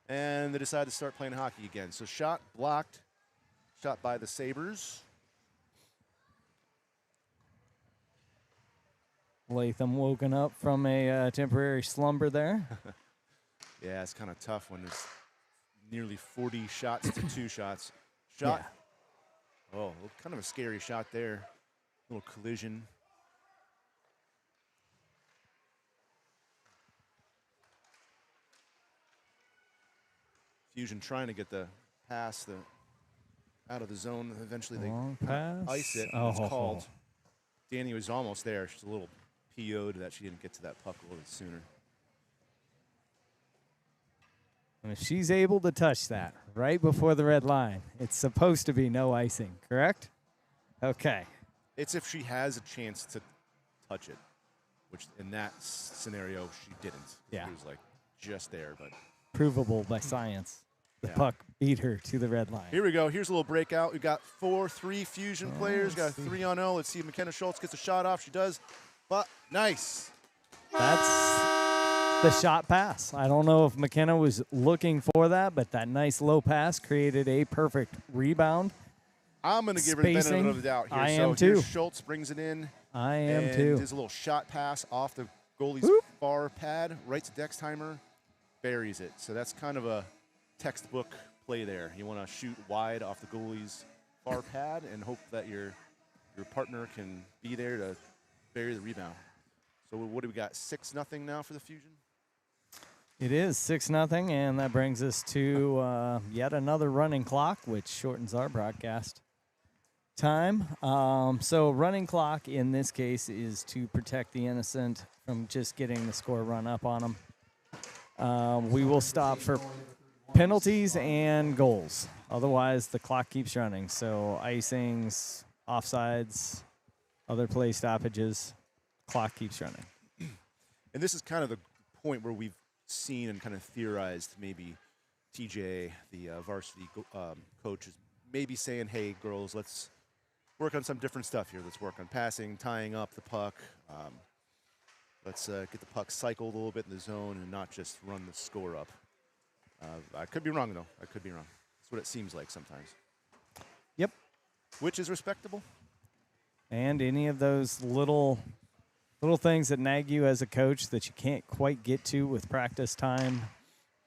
And they decided to start playing hockey again. So shot blocked. Shot by the Sabers. Latham woken up from a temporary slumber there. Yeah, it's kind of tough when there's nearly 40 shots to 2 shots. Shot. Yeah. Oh, kind of a scary shot there. Little collision. Fusion trying to get the pass out of the zone. Eventually they ice it. It's called. Danny was almost there. She's a little PO'd that she didn't get to that puck a little bit sooner. And if she's able to touch that right before the red line, it's supposed to be no icing, correct? Okay. It's if she has a chance to touch it, which in that scenario she didn't. Yeah. It was like just there, but provable by science. The puck beat her to the red line. Here we go. Here's a little breakout. We've got 3 Fusion players. Got a 3-on-0. Let's see if McKenna Schultz gets a shot off. She does. But nice. That's the shot pass. I don't know if McKenna was looking for that, but that nice low pass created a perfect rebound. I'm going to give her the benefit of the doubt here. I so am too. Here's Schultz brings it in. I am and too. Does a little shot pass off the goalie's Whoop. far pad, right to Dextheimer, buries it. So that's kind of a textbook play there. You want to shoot wide off the goalie's far pad and hope that your partner can be there to bury the rebound. So what do we got? 6-0 now for the Fusion? It is 6-0, and that brings us to yet another running clock, which shortens our broadcast time. So running clock in this case is to protect the innocent from just getting the score run up on them. We will stop for penalties and goals. Otherwise, the clock keeps running. So icings, offsides, other play stoppages, clock keeps running. And this is kind of the point where we've seen and kind of theorized maybe TJ, the varsity coach, is maybe saying, hey, girls, let's work on some different stuff here. Let's work on passing, tying up the puck. Let's get the puck cycled a little bit in the zone and not just run the score up. I could be wrong, though. I could be wrong. That's what it seems like sometimes. Yep. Which is respectable. And any of those little things that nag you as a coach that you can't quite get to with practice time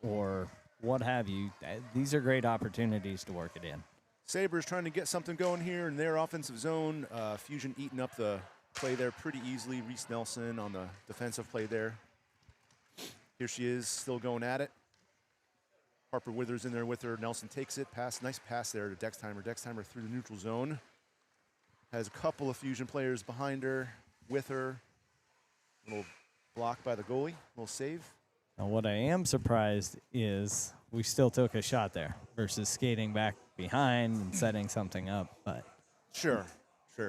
or what have you, these are great opportunities to work it in. Sabers trying to get something going here in their offensive zone. Fusion eating up the play there pretty easily. Reese Nelson on the defensive play there. Here she is, still going at it. Harper Withers in there with her. Nelson takes it. Nice pass there to Dextheimer. Dextheimer through the neutral zone. Has a couple of Fusion players behind her, with her. A little block by the goalie. A little save. Now, what I am surprised is we still took a shot there versus skating back behind and setting something up. But Sure.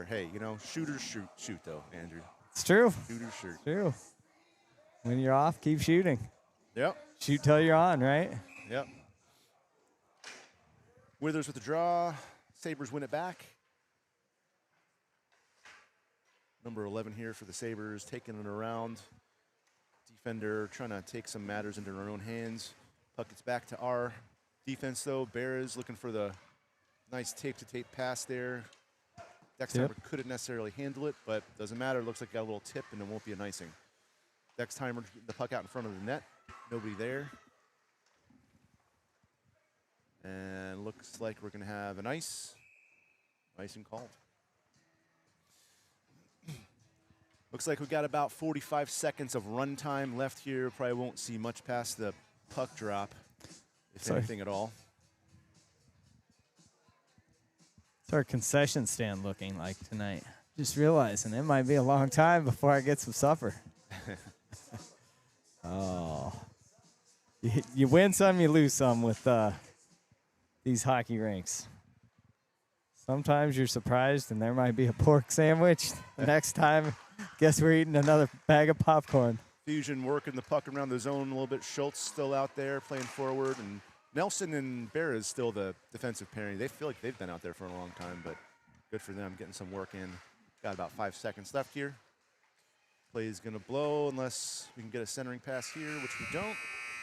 Hey, shooters shoot though, Andrew. it's true. Shooters shoot. It's true. When you're off, keep shooting. Yep. Shoot till you're on, right? Yep. Withers with the draw. Sabres win it back. Number 11 here for the Sabres, taking it around. Defender trying to take some matters into her own hands. Puck gets back to our defense, though. Bears looking for the nice tape-to-tape pass there. Dextheimer couldn't necessarily handle it, but doesn't matter. Looks like got a little tip, and it won't be an icing. Dextheimer getting the puck out in front of the net. Nobody there. And looks like we're going to have an icing called. Looks like we've got about 45 seconds of run time left here. Probably won't see much past the puck drop, if anything at all. What's our concession stand looking like tonight? Just realizing it might be a long time before I get some supper. Oh. You win some, you lose some with these hockey rinks. Sometimes you're surprised and there might be a pork sandwich. The next time, guess we're eating another bag of popcorn. Fusion working the puck around the zone a little bit. Schultz still out there playing forward, and Nelson and Bear is still the defensive pairing. They feel like they've been out there for a long time, but good for them getting some work in. Got about 5 seconds left here. Play is going to blow unless we can get a centering pass here, which we don't.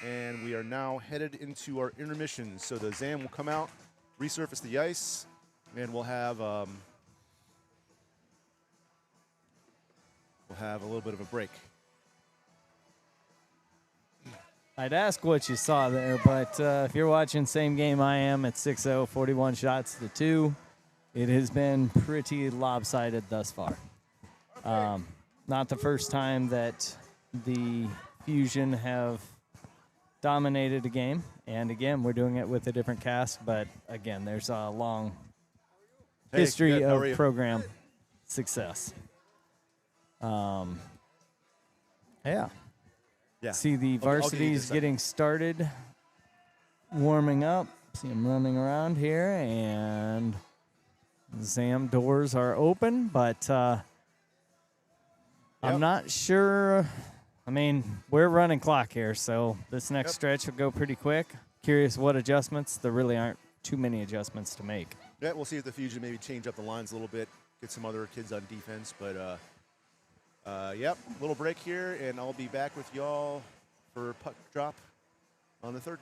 And we are now headed into our intermission. So the Zam will come out, resurface the ice, and we'll have a little bit of a break. I'd ask what you saw there, but if you're watching same game I am at 6-0, 41 shots to 2, it has been pretty lopsided thus far. Not the first time that the Fusion have dominated a game, and again, we're doing it with a different cast, but again, there's a long history of program success. Yeah. See the varsities getting started, warming up. See them running around here, and Zam doors are open, but I'm not sure. I mean, we're running clock here, so this next stretch will go pretty quick. Curious what adjustments. There really aren't too many adjustments to make. Yeah, we'll see if the Fusion maybe change up the lines a little bit, get some other kids on defense. But, little break here, and I'll be back with y'all for puck drop on the third.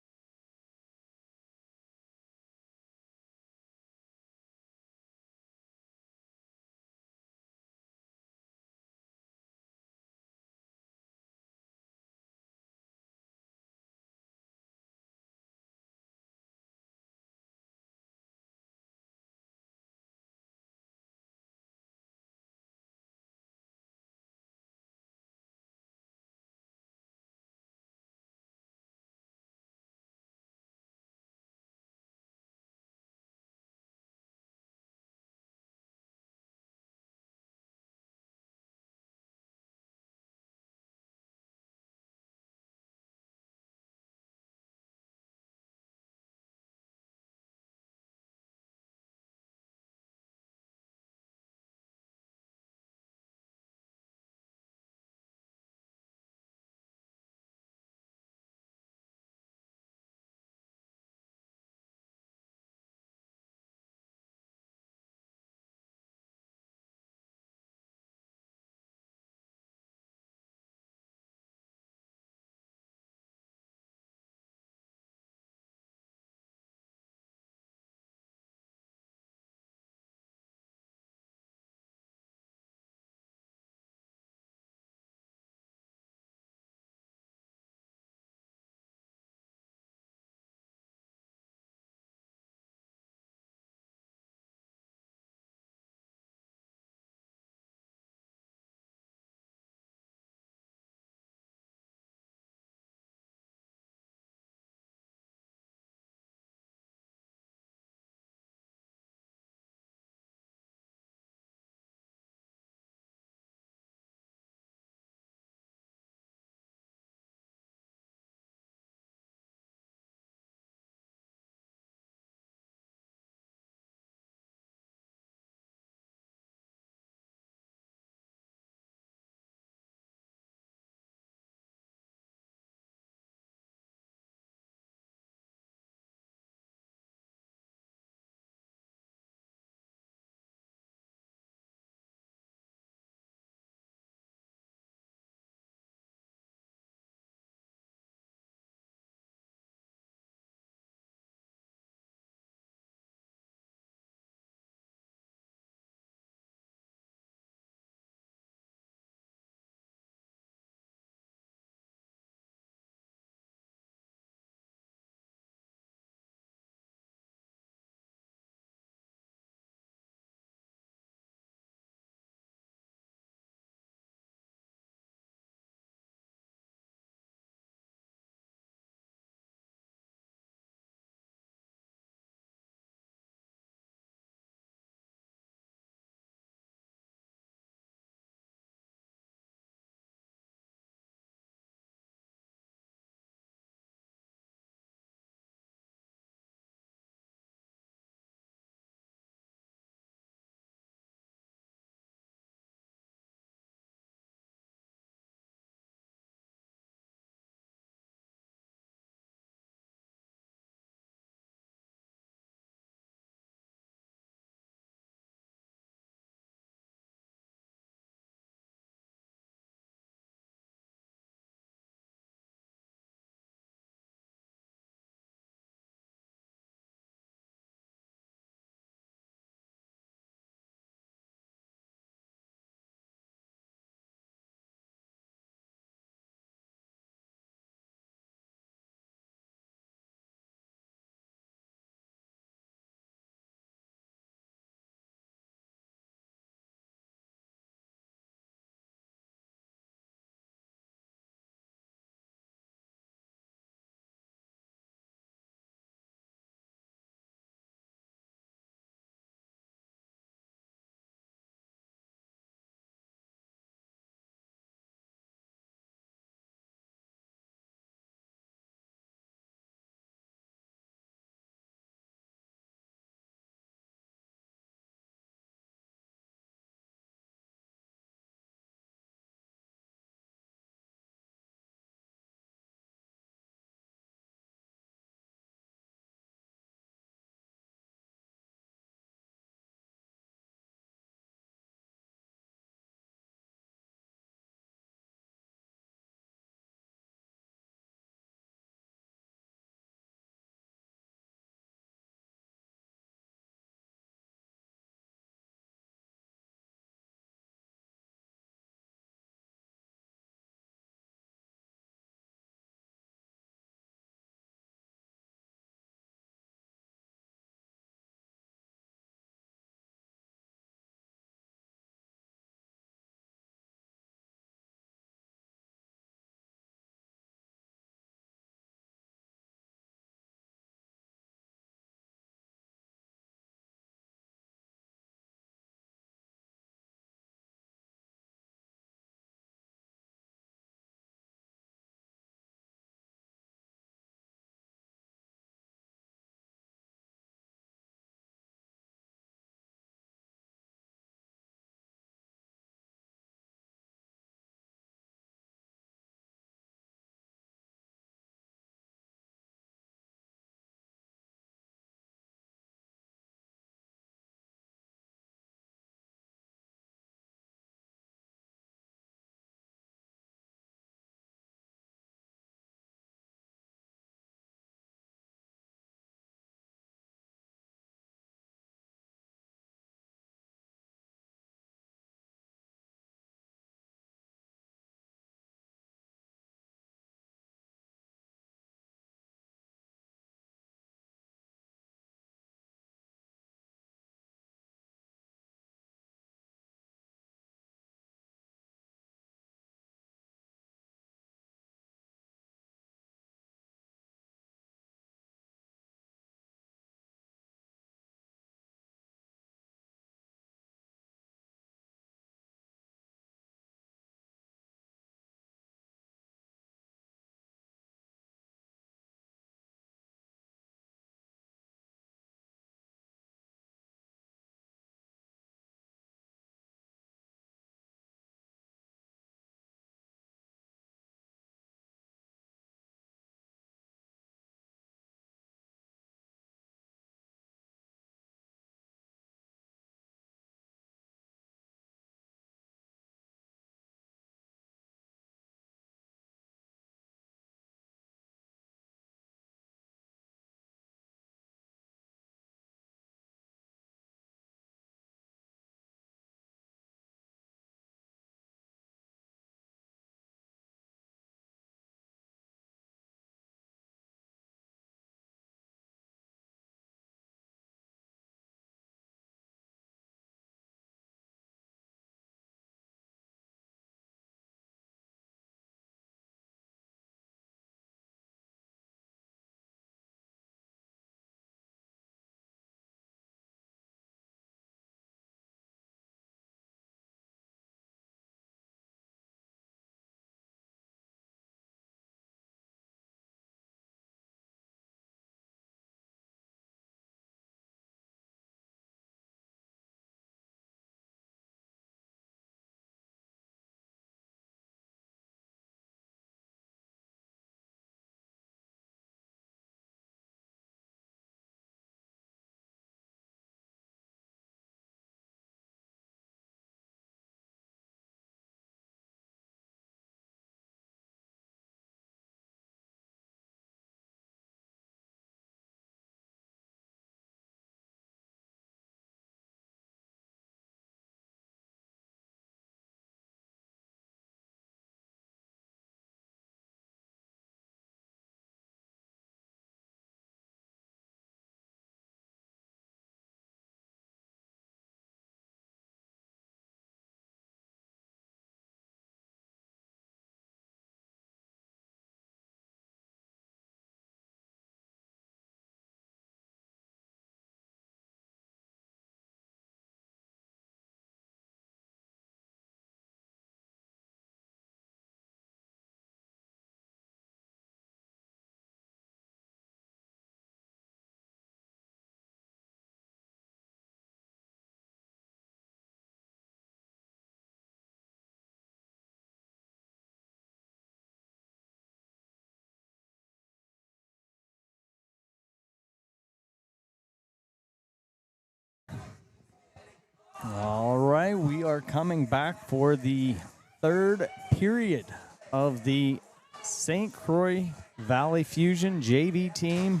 All right, we are coming back for the third period of the St. Croix Valley Fusion JV team.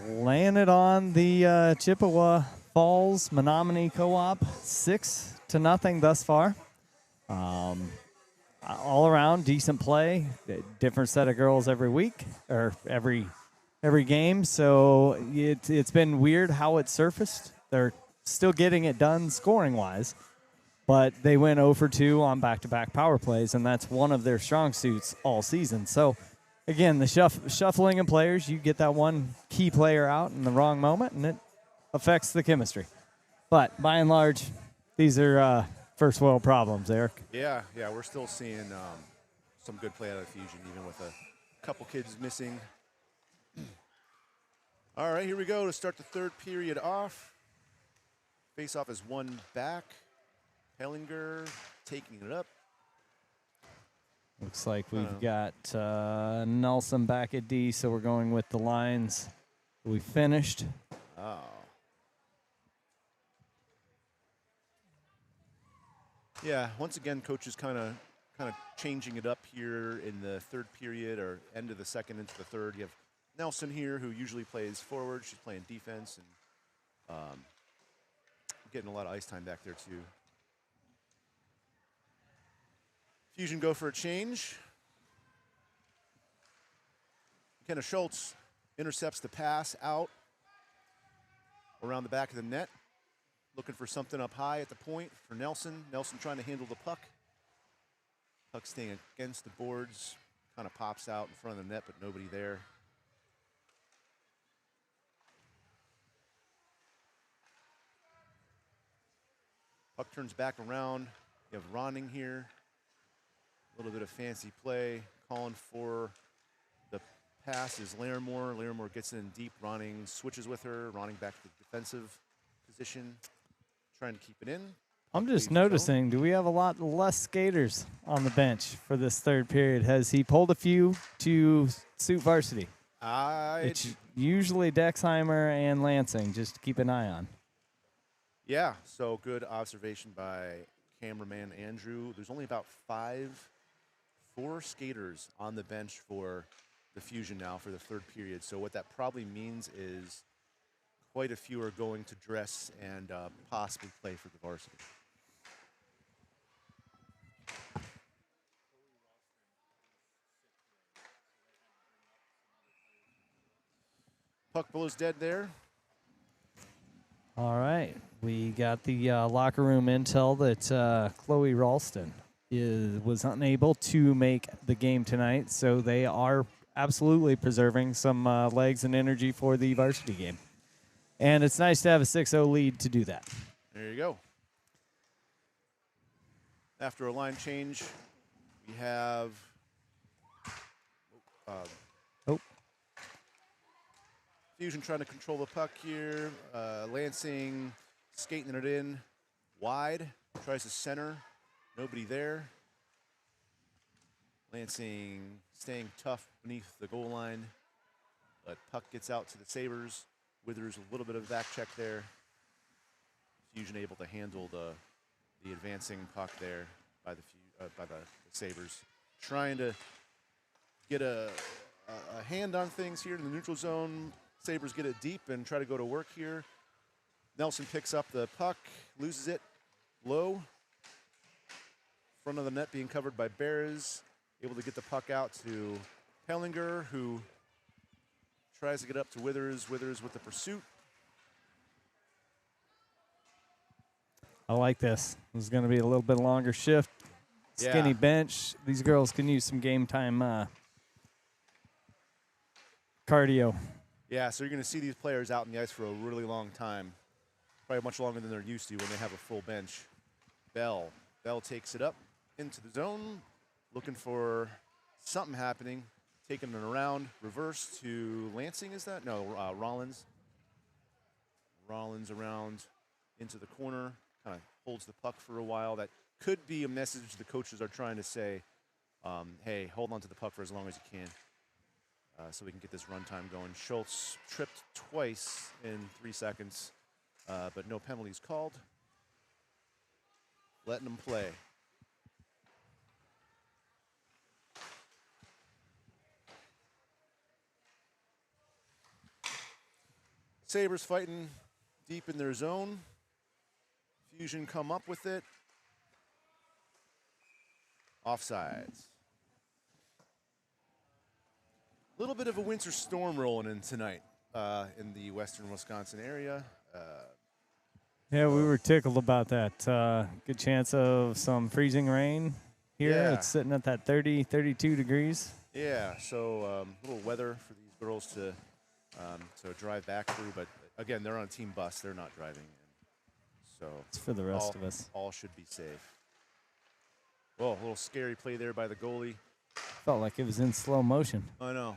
Landed on the Chippewa Falls Menominee Co-op 6-0 thus far. All around decent play, different set of girls every week or every game. So it's been weird how it surfaced. They're still getting it done scoring wise, but they went 0 for 2 on back-to-back power plays, and that's one of their strong suits all season. So again, the shuffling of players, you get that one key player out in the wrong moment, and it affects the chemistry. But by and large, these are first world problems, Eric. Yeah, we're still seeing some good play out of Fusion, even with a couple kids missing. All right, here we go to start the third period off. Face-off is one back. Hellinger taking it up. Looks like we've got Nelson back at D, so we're going with the lines we finished. Oh. Yeah, once again, coach is kind of changing it up here in the third period or end of the second into the third. You have Nelson here, who usually plays forward. She's playing defense and getting a lot of ice time back there, too. Fusion go for a change. Kenna Schultz intercepts the pass out around the back of the net. Looking for something up high at the point for Nelson. Nelson trying to handle the puck. Puck staying against the boards. Kind of pops out in front of the net, but nobody there. Puck turns back around. You have Ronning here. A little bit of fancy play. Calling for the pass is Larimore. Larimore gets in deep. Ronning switches with her. Ronning back to the defensive position. Trying to keep it in. I'm just noticing, do we have a lot less skaters on the bench for this third period? Has he pulled a few to suit varsity? It's usually Dexheimer and Lansing, just to keep an eye on. Yeah, so good observation by cameraman Andrew. There's only about 4 skaters on the bench for the Fusion now for the third period. So what that probably means is quite a few are going to dress and possibly play for the varsity. Puck blows dead there. All right. We got the locker room intel that Chloe Ralston was unable to make the game tonight, so they are absolutely preserving some legs and energy for the varsity game. And it's nice to have a 6-0 lead to do that. There you go. After a line change, we have Fusion trying to control the puck here. Lansing skating it in wide. Tries to center. Nobody there. Lansing staying tough beneath the goal line. But puck gets out to the Sabers. Withers a little bit of back check there. Fusion able to handle the advancing puck there by the Sabers. Trying to get a hand on things here in the neutral zone. Sabers get it deep and try to go to work here. Nelson picks up the puck, loses it low. Front of the net being covered by Bears. Able to get the puck out to Hellinger, who tries to get up to Withers. Withers with the pursuit. I like this. This is going to be a little bit longer shift. Skinny bench. These girls can use some game time cardio. Yeah, so you're going to see these players out in the ice for a really long time. Probably much longer than they're used to when they have a full bench. Bell takes it up into the zone. Looking for something happening. Taking it around. Reverse to Lansing, is that? No, Rollins. Rollins around into the corner. Kind of holds the puck for a while. That could be a message the coaches are trying to say, hey, hold on to the puck for as long as you can. So we can get this run time going. Schultz tripped twice in 3 seconds, but no penalties called. letting them play. Sabers fighting deep in their zone. Fusion come up with it. Offsides. A little bit of a winter storm rolling in tonight in the western Wisconsin area. Yeah, we were tickled about that. Good chance of some freezing rain here. Yeah. It's sitting at that 30, 32 degrees. Yeah, so a little weather for these girls to drive back through. But again, they're on a team bus. They're not driving in. So It's for the rest of us. All should be safe. Whoa, a little scary play there by the goalie. Felt like it was in slow motion. I know.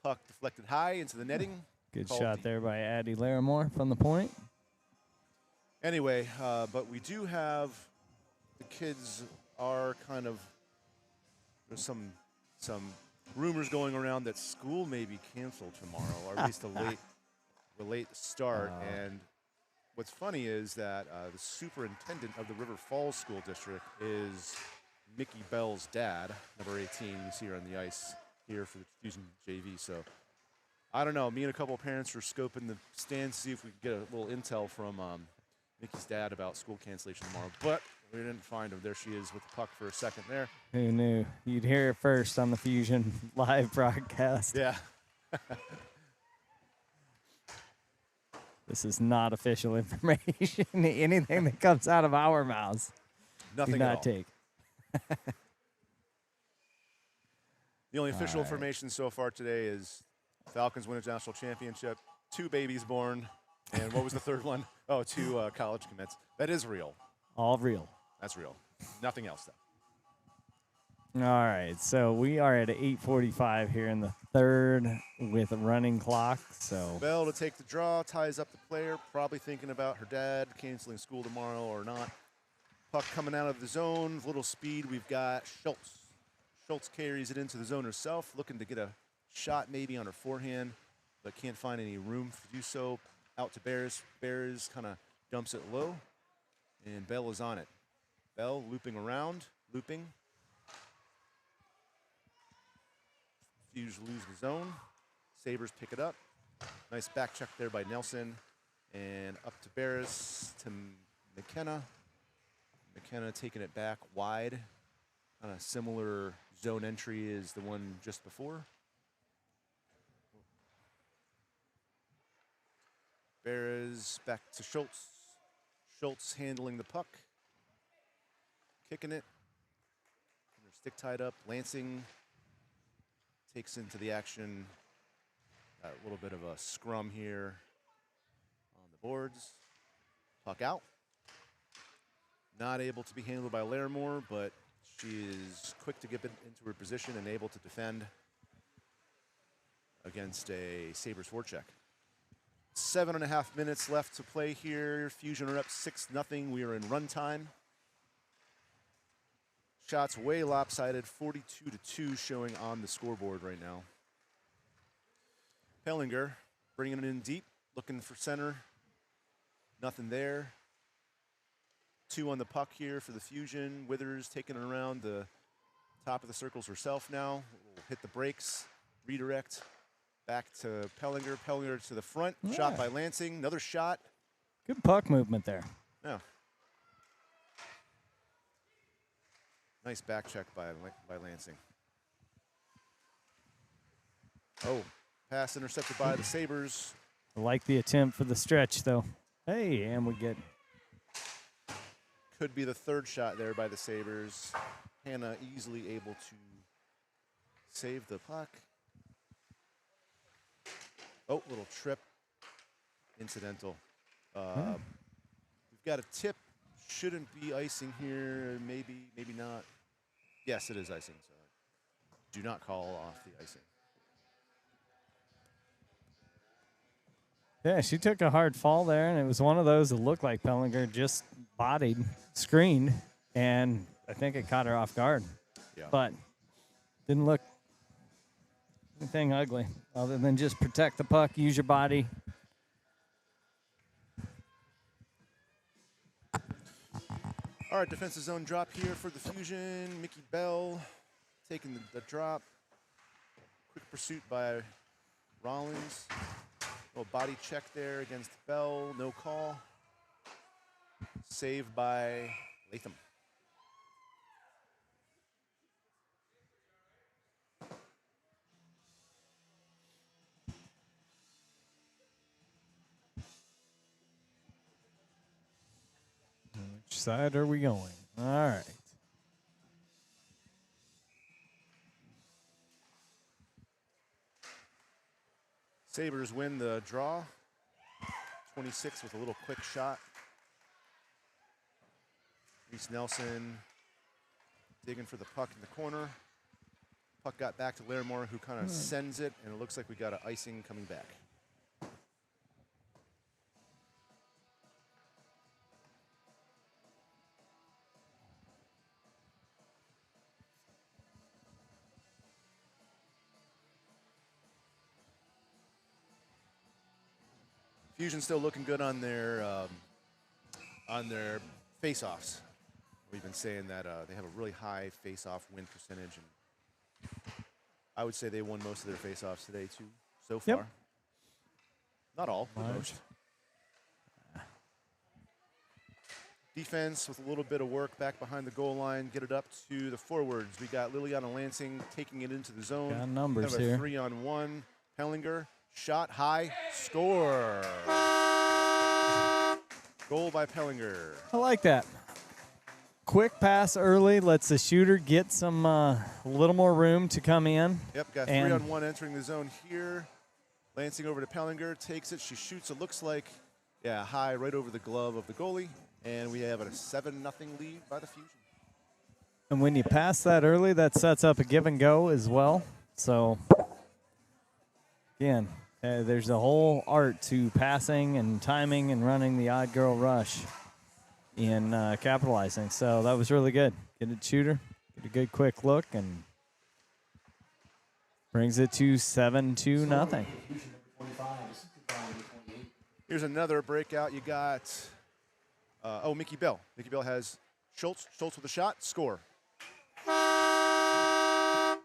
Puck deflected high into the netting. Good Called shot deep. there by Addie Larimore from the point. Anyway, but we do have the kids are kind of there's some rumors going around that school may be canceled tomorrow, or at least a late start. And what's funny is that the superintendent of the River Falls School District is Mickey Bell's dad, number 18. You see her on the ice here for the Fusion JV. So I don't know. Me and a couple of parents were scoping the stands to see if we could get a little intel from Mickey's dad about school cancellation tomorrow, but we didn't find him. There she is with the puck for a second there. Who knew? You'd hear it first on the Fusion live broadcast. Yeah. This is not official information. Anything that comes out of our mouths, Nothing do not at all. take. The only official right. information so far today is Falcons win a national championship, 2 babies born, and what was the third one? Oh, 2 college commits. That is real. All real. That's real. Nothing else, though. All right, so we are at 8:45 here in the third with a running clock. So Bell to take the draw, ties up the player, probably thinking about her dad canceling school tomorrow or not. Puck coming out of the zone, little speed. We've got Schultz. Schultz carries it into the zone herself, looking to get a shot maybe on her forehand, but can't find any room to do so. Out to Bears. Bears kind of dumps it low, and Bell is on it. Bell looping around, looping. Fuse lose the zone. Sabers pick it up. Nice back check there by Nelson. And up to Barris to McKenna. McKenna taking it back wide. Kind of similar zone entry as the one just before. Barris back to Schultz. Schultz handling the puck. Kicking it. Her stick tied up. Lansing takes into the action. Got a little bit of a scrum here on the boards. Puck out. Not able to be handled by Larimore, but she is quick to get into her position and able to defend against a Sabres forecheck. 7.5 minutes left to play here. Fusion are up 6-0. We are in run time. Shots way lopsided, 42-2 showing on the scoreboard right now. Pellinger bringing it in deep, looking for center. Nothing there. 2 on the puck here for the Fusion. Withers taking it around the top of the circles herself now. Will hit the brakes, redirect. Back to Pellinger. Pellinger to the front. Yeah. Shot by Lansing. Another shot. good puck movement there. Yeah. Nice back check by Lansing. Oh, pass intercepted by the Sabres. I like the attempt for the stretch, though. Hey, and we get Could be the third shot there by the Sabres. Hannah easily able to save the puck. Oh, little trip. Incidental. We've got a tip. Shouldn't be icing here. Maybe, maybe not. Yes, it is icing. So do not call off the icing. Yeah, she took a hard fall there, and it was one of those that looked like Pellinger just bodied, screened, and I think it caught her off guard. Yeah. But didn't look anything ugly other than just protect the puck, use your body. All All right, defensive zone drop here for the Fusion. Mickey Bell taking the drop. Quick pursuit by Rollins. Little body check there against Bell. No call. Save by Latham. Which side are we going? All right. Sabers win the draw. 26 with a little quick shot. Reese Nelson digging for the puck in the corner. Puck got back to Larimore, who kind of sends it, and it looks like we got an icing coming back. Fusion still looking good on their face-offs. We've been saying that they have a really high face-off win percentage, and I would say they won most of their face-offs today too, so far. Yep. Not all, but most. Defense with a little bit of work back behind the goal line, get it up to the forwards. We got Liliana Lansing taking it into the zone. Got numbers Kind of a here. 3-on-1. Pellinger, shot high, score. Goal by Pellinger. I like that. Quick pass early lets the shooter get some a little more room to come in. Yep, got 3-on-1 entering the zone here. Lansing over to Pellinger, takes it, she shoots, it looks like, high right over the glove of the goalie. And we have a 7-0 lead by the Fusion. And when you pass that early, that sets up a give and go as well. So, again, there's a whole art to passing and timing and running the odd girl rush in capitalizing. So that was really good. Get a shooter, get a good quick look, and brings it to 7-0. Here's another breakout. You got, Mickey Bell. Mickey Bell has Schultz. Schultz with a shot, score. I'm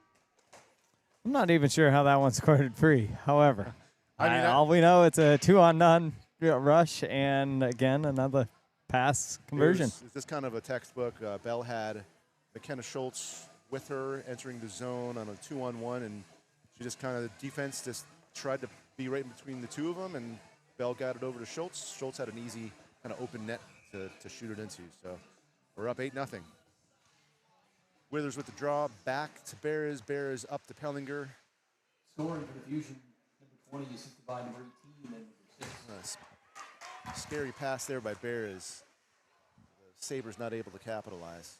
not even sure how that one scored free. However, I all we know, it's a 2-on-none rush, and again, another pass conversion. Is this kind of a textbook? Bell had McKenna Schultz with her entering the zone on a 2-on-1, and she just kind of defense just tried to be right in between the two of them, and Bell got it over to Schultz. Schultz had an easy kind of open net to shoot it into. So we're up 8-0. Withers with the draw, back to Beres. Beres up to Pellinger. Scoring for the Fusion, number 20, assisted by number 18 and number 6. Scary pass there by Beres. The Sabres not able to capitalize.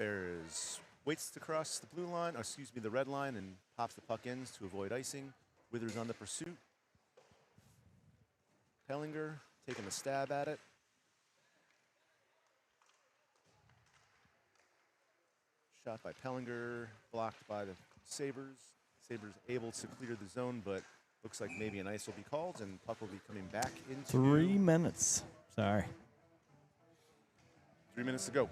Beres waits to cross the blue line, the red line, and pops the puck in to avoid icing. Withers on the pursuit. Pellinger taking a stab at it. Shot by Pellinger, blocked by the Sabres. Sabres able to clear the zone, but looks like maybe an ice will be called, and puck will be coming back into 3 minutes. Sorry. 3 minutes to go.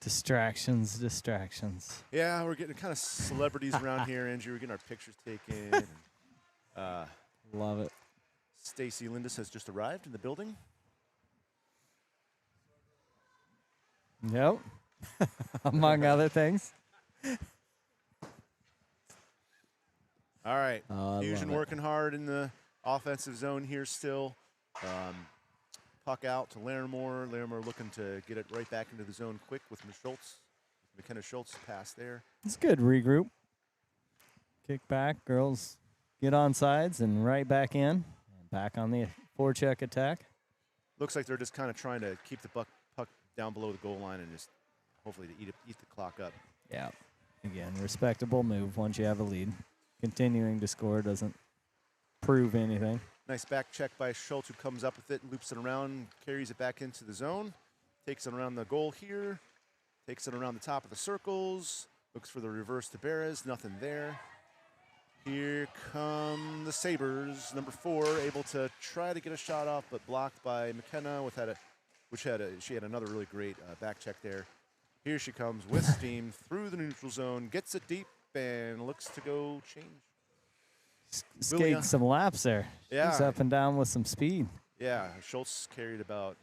Distractions. Yeah, we're getting kind of celebrities around here, Andrew. We're getting our pictures taken. And, Love it. Stacy Lindis has just arrived in the building. Yep. Among other things. All right. Oh, I Fusion love it. working hard in the offensive zone here still. Puck out to Larimore. Larimore looking to get it right back into the zone quick with McKenna Schultz pass there. It's good. Regroup. Kick back. Girls get on sides and right back in. Back on the forecheck attack. Looks like they're just kind of trying to keep the puck down below the goal line and just hopefully to eat the clock up. Yeah. Again, respectable move once you have a lead. continuing to score doesn't prove anything. Nice back check by Schultz, who comes up with it, loops it around, carries it back into the zone, takes it around the goal here, takes it around the top of the circles, looks for the reverse to Beres, nothing there. Here come the Sabers, number 4, able to try to get a shot off, but blocked by McKenna, she had another really great back check there. Here she comes with steam through the neutral zone, gets it deep, and looks to go change. Skated some laps there. Yeah. She's up and down with some speed. Yeah, Schultz covered about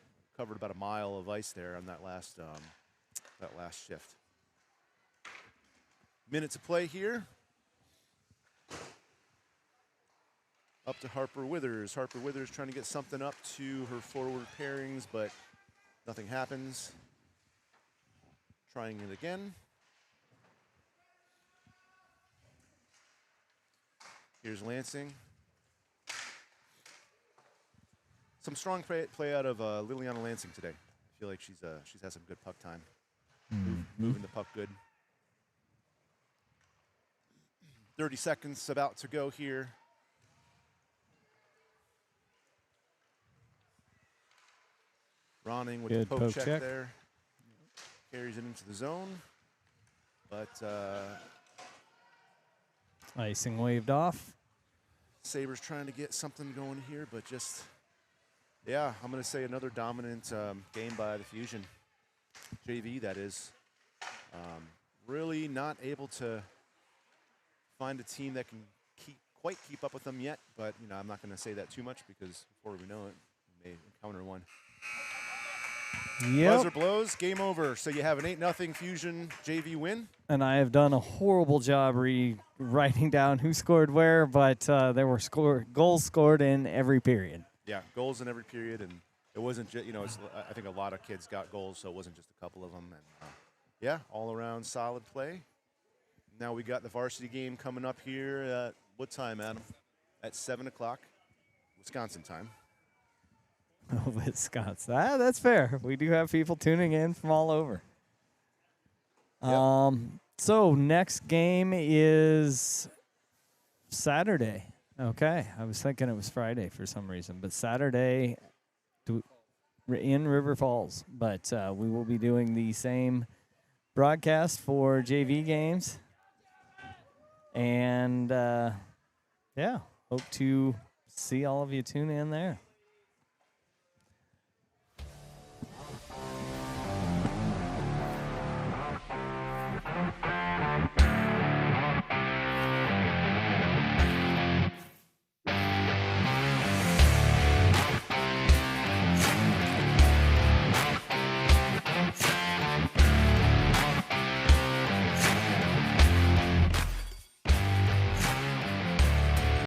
a mile of ice there on that last shift. Minutes of play here. Up to Harper Withers. Harper Withers trying to get something up to her forward pairings, but nothing happens. Trying it again. Here's Lansing. Some strong play out of Liliana Lansing today. I feel like she's had some good puck time. Moving the puck good. 30 seconds about to go here. Ronning with Good the poke check check there. Carries it into the zone. But Icing waved off. Sabres trying to get something going here, but just, yeah, I'm going to say another dominant game by the Fusion. JV, that is. Really not able to find a team that can quite keep up with them yet, but I'm not going to say that too much because before we know it, we may encounter one. Yep. Buzzer blows, game over. So you have an 8-0 Fusion JV win. And I have done a horrible job writing down who scored where, but there were goals scored in every period. Yeah, goals in every period, and it wasn't just, I think a lot of kids got goals, so it wasn't just a couple of them. And yeah, all around solid play. Now we got the varsity game coming up here at what time, Adam? At 7 o'clock, Wisconsin time. Oh, Wisconsin. That's fair. We do have people tuning in from all over. Yep. So next game is Saturday. Okay. I was thinking it was Friday for some reason, but Saturday in River Falls. But we will be doing the same broadcast for JV games. And, yeah, hope to see all of you tune in there.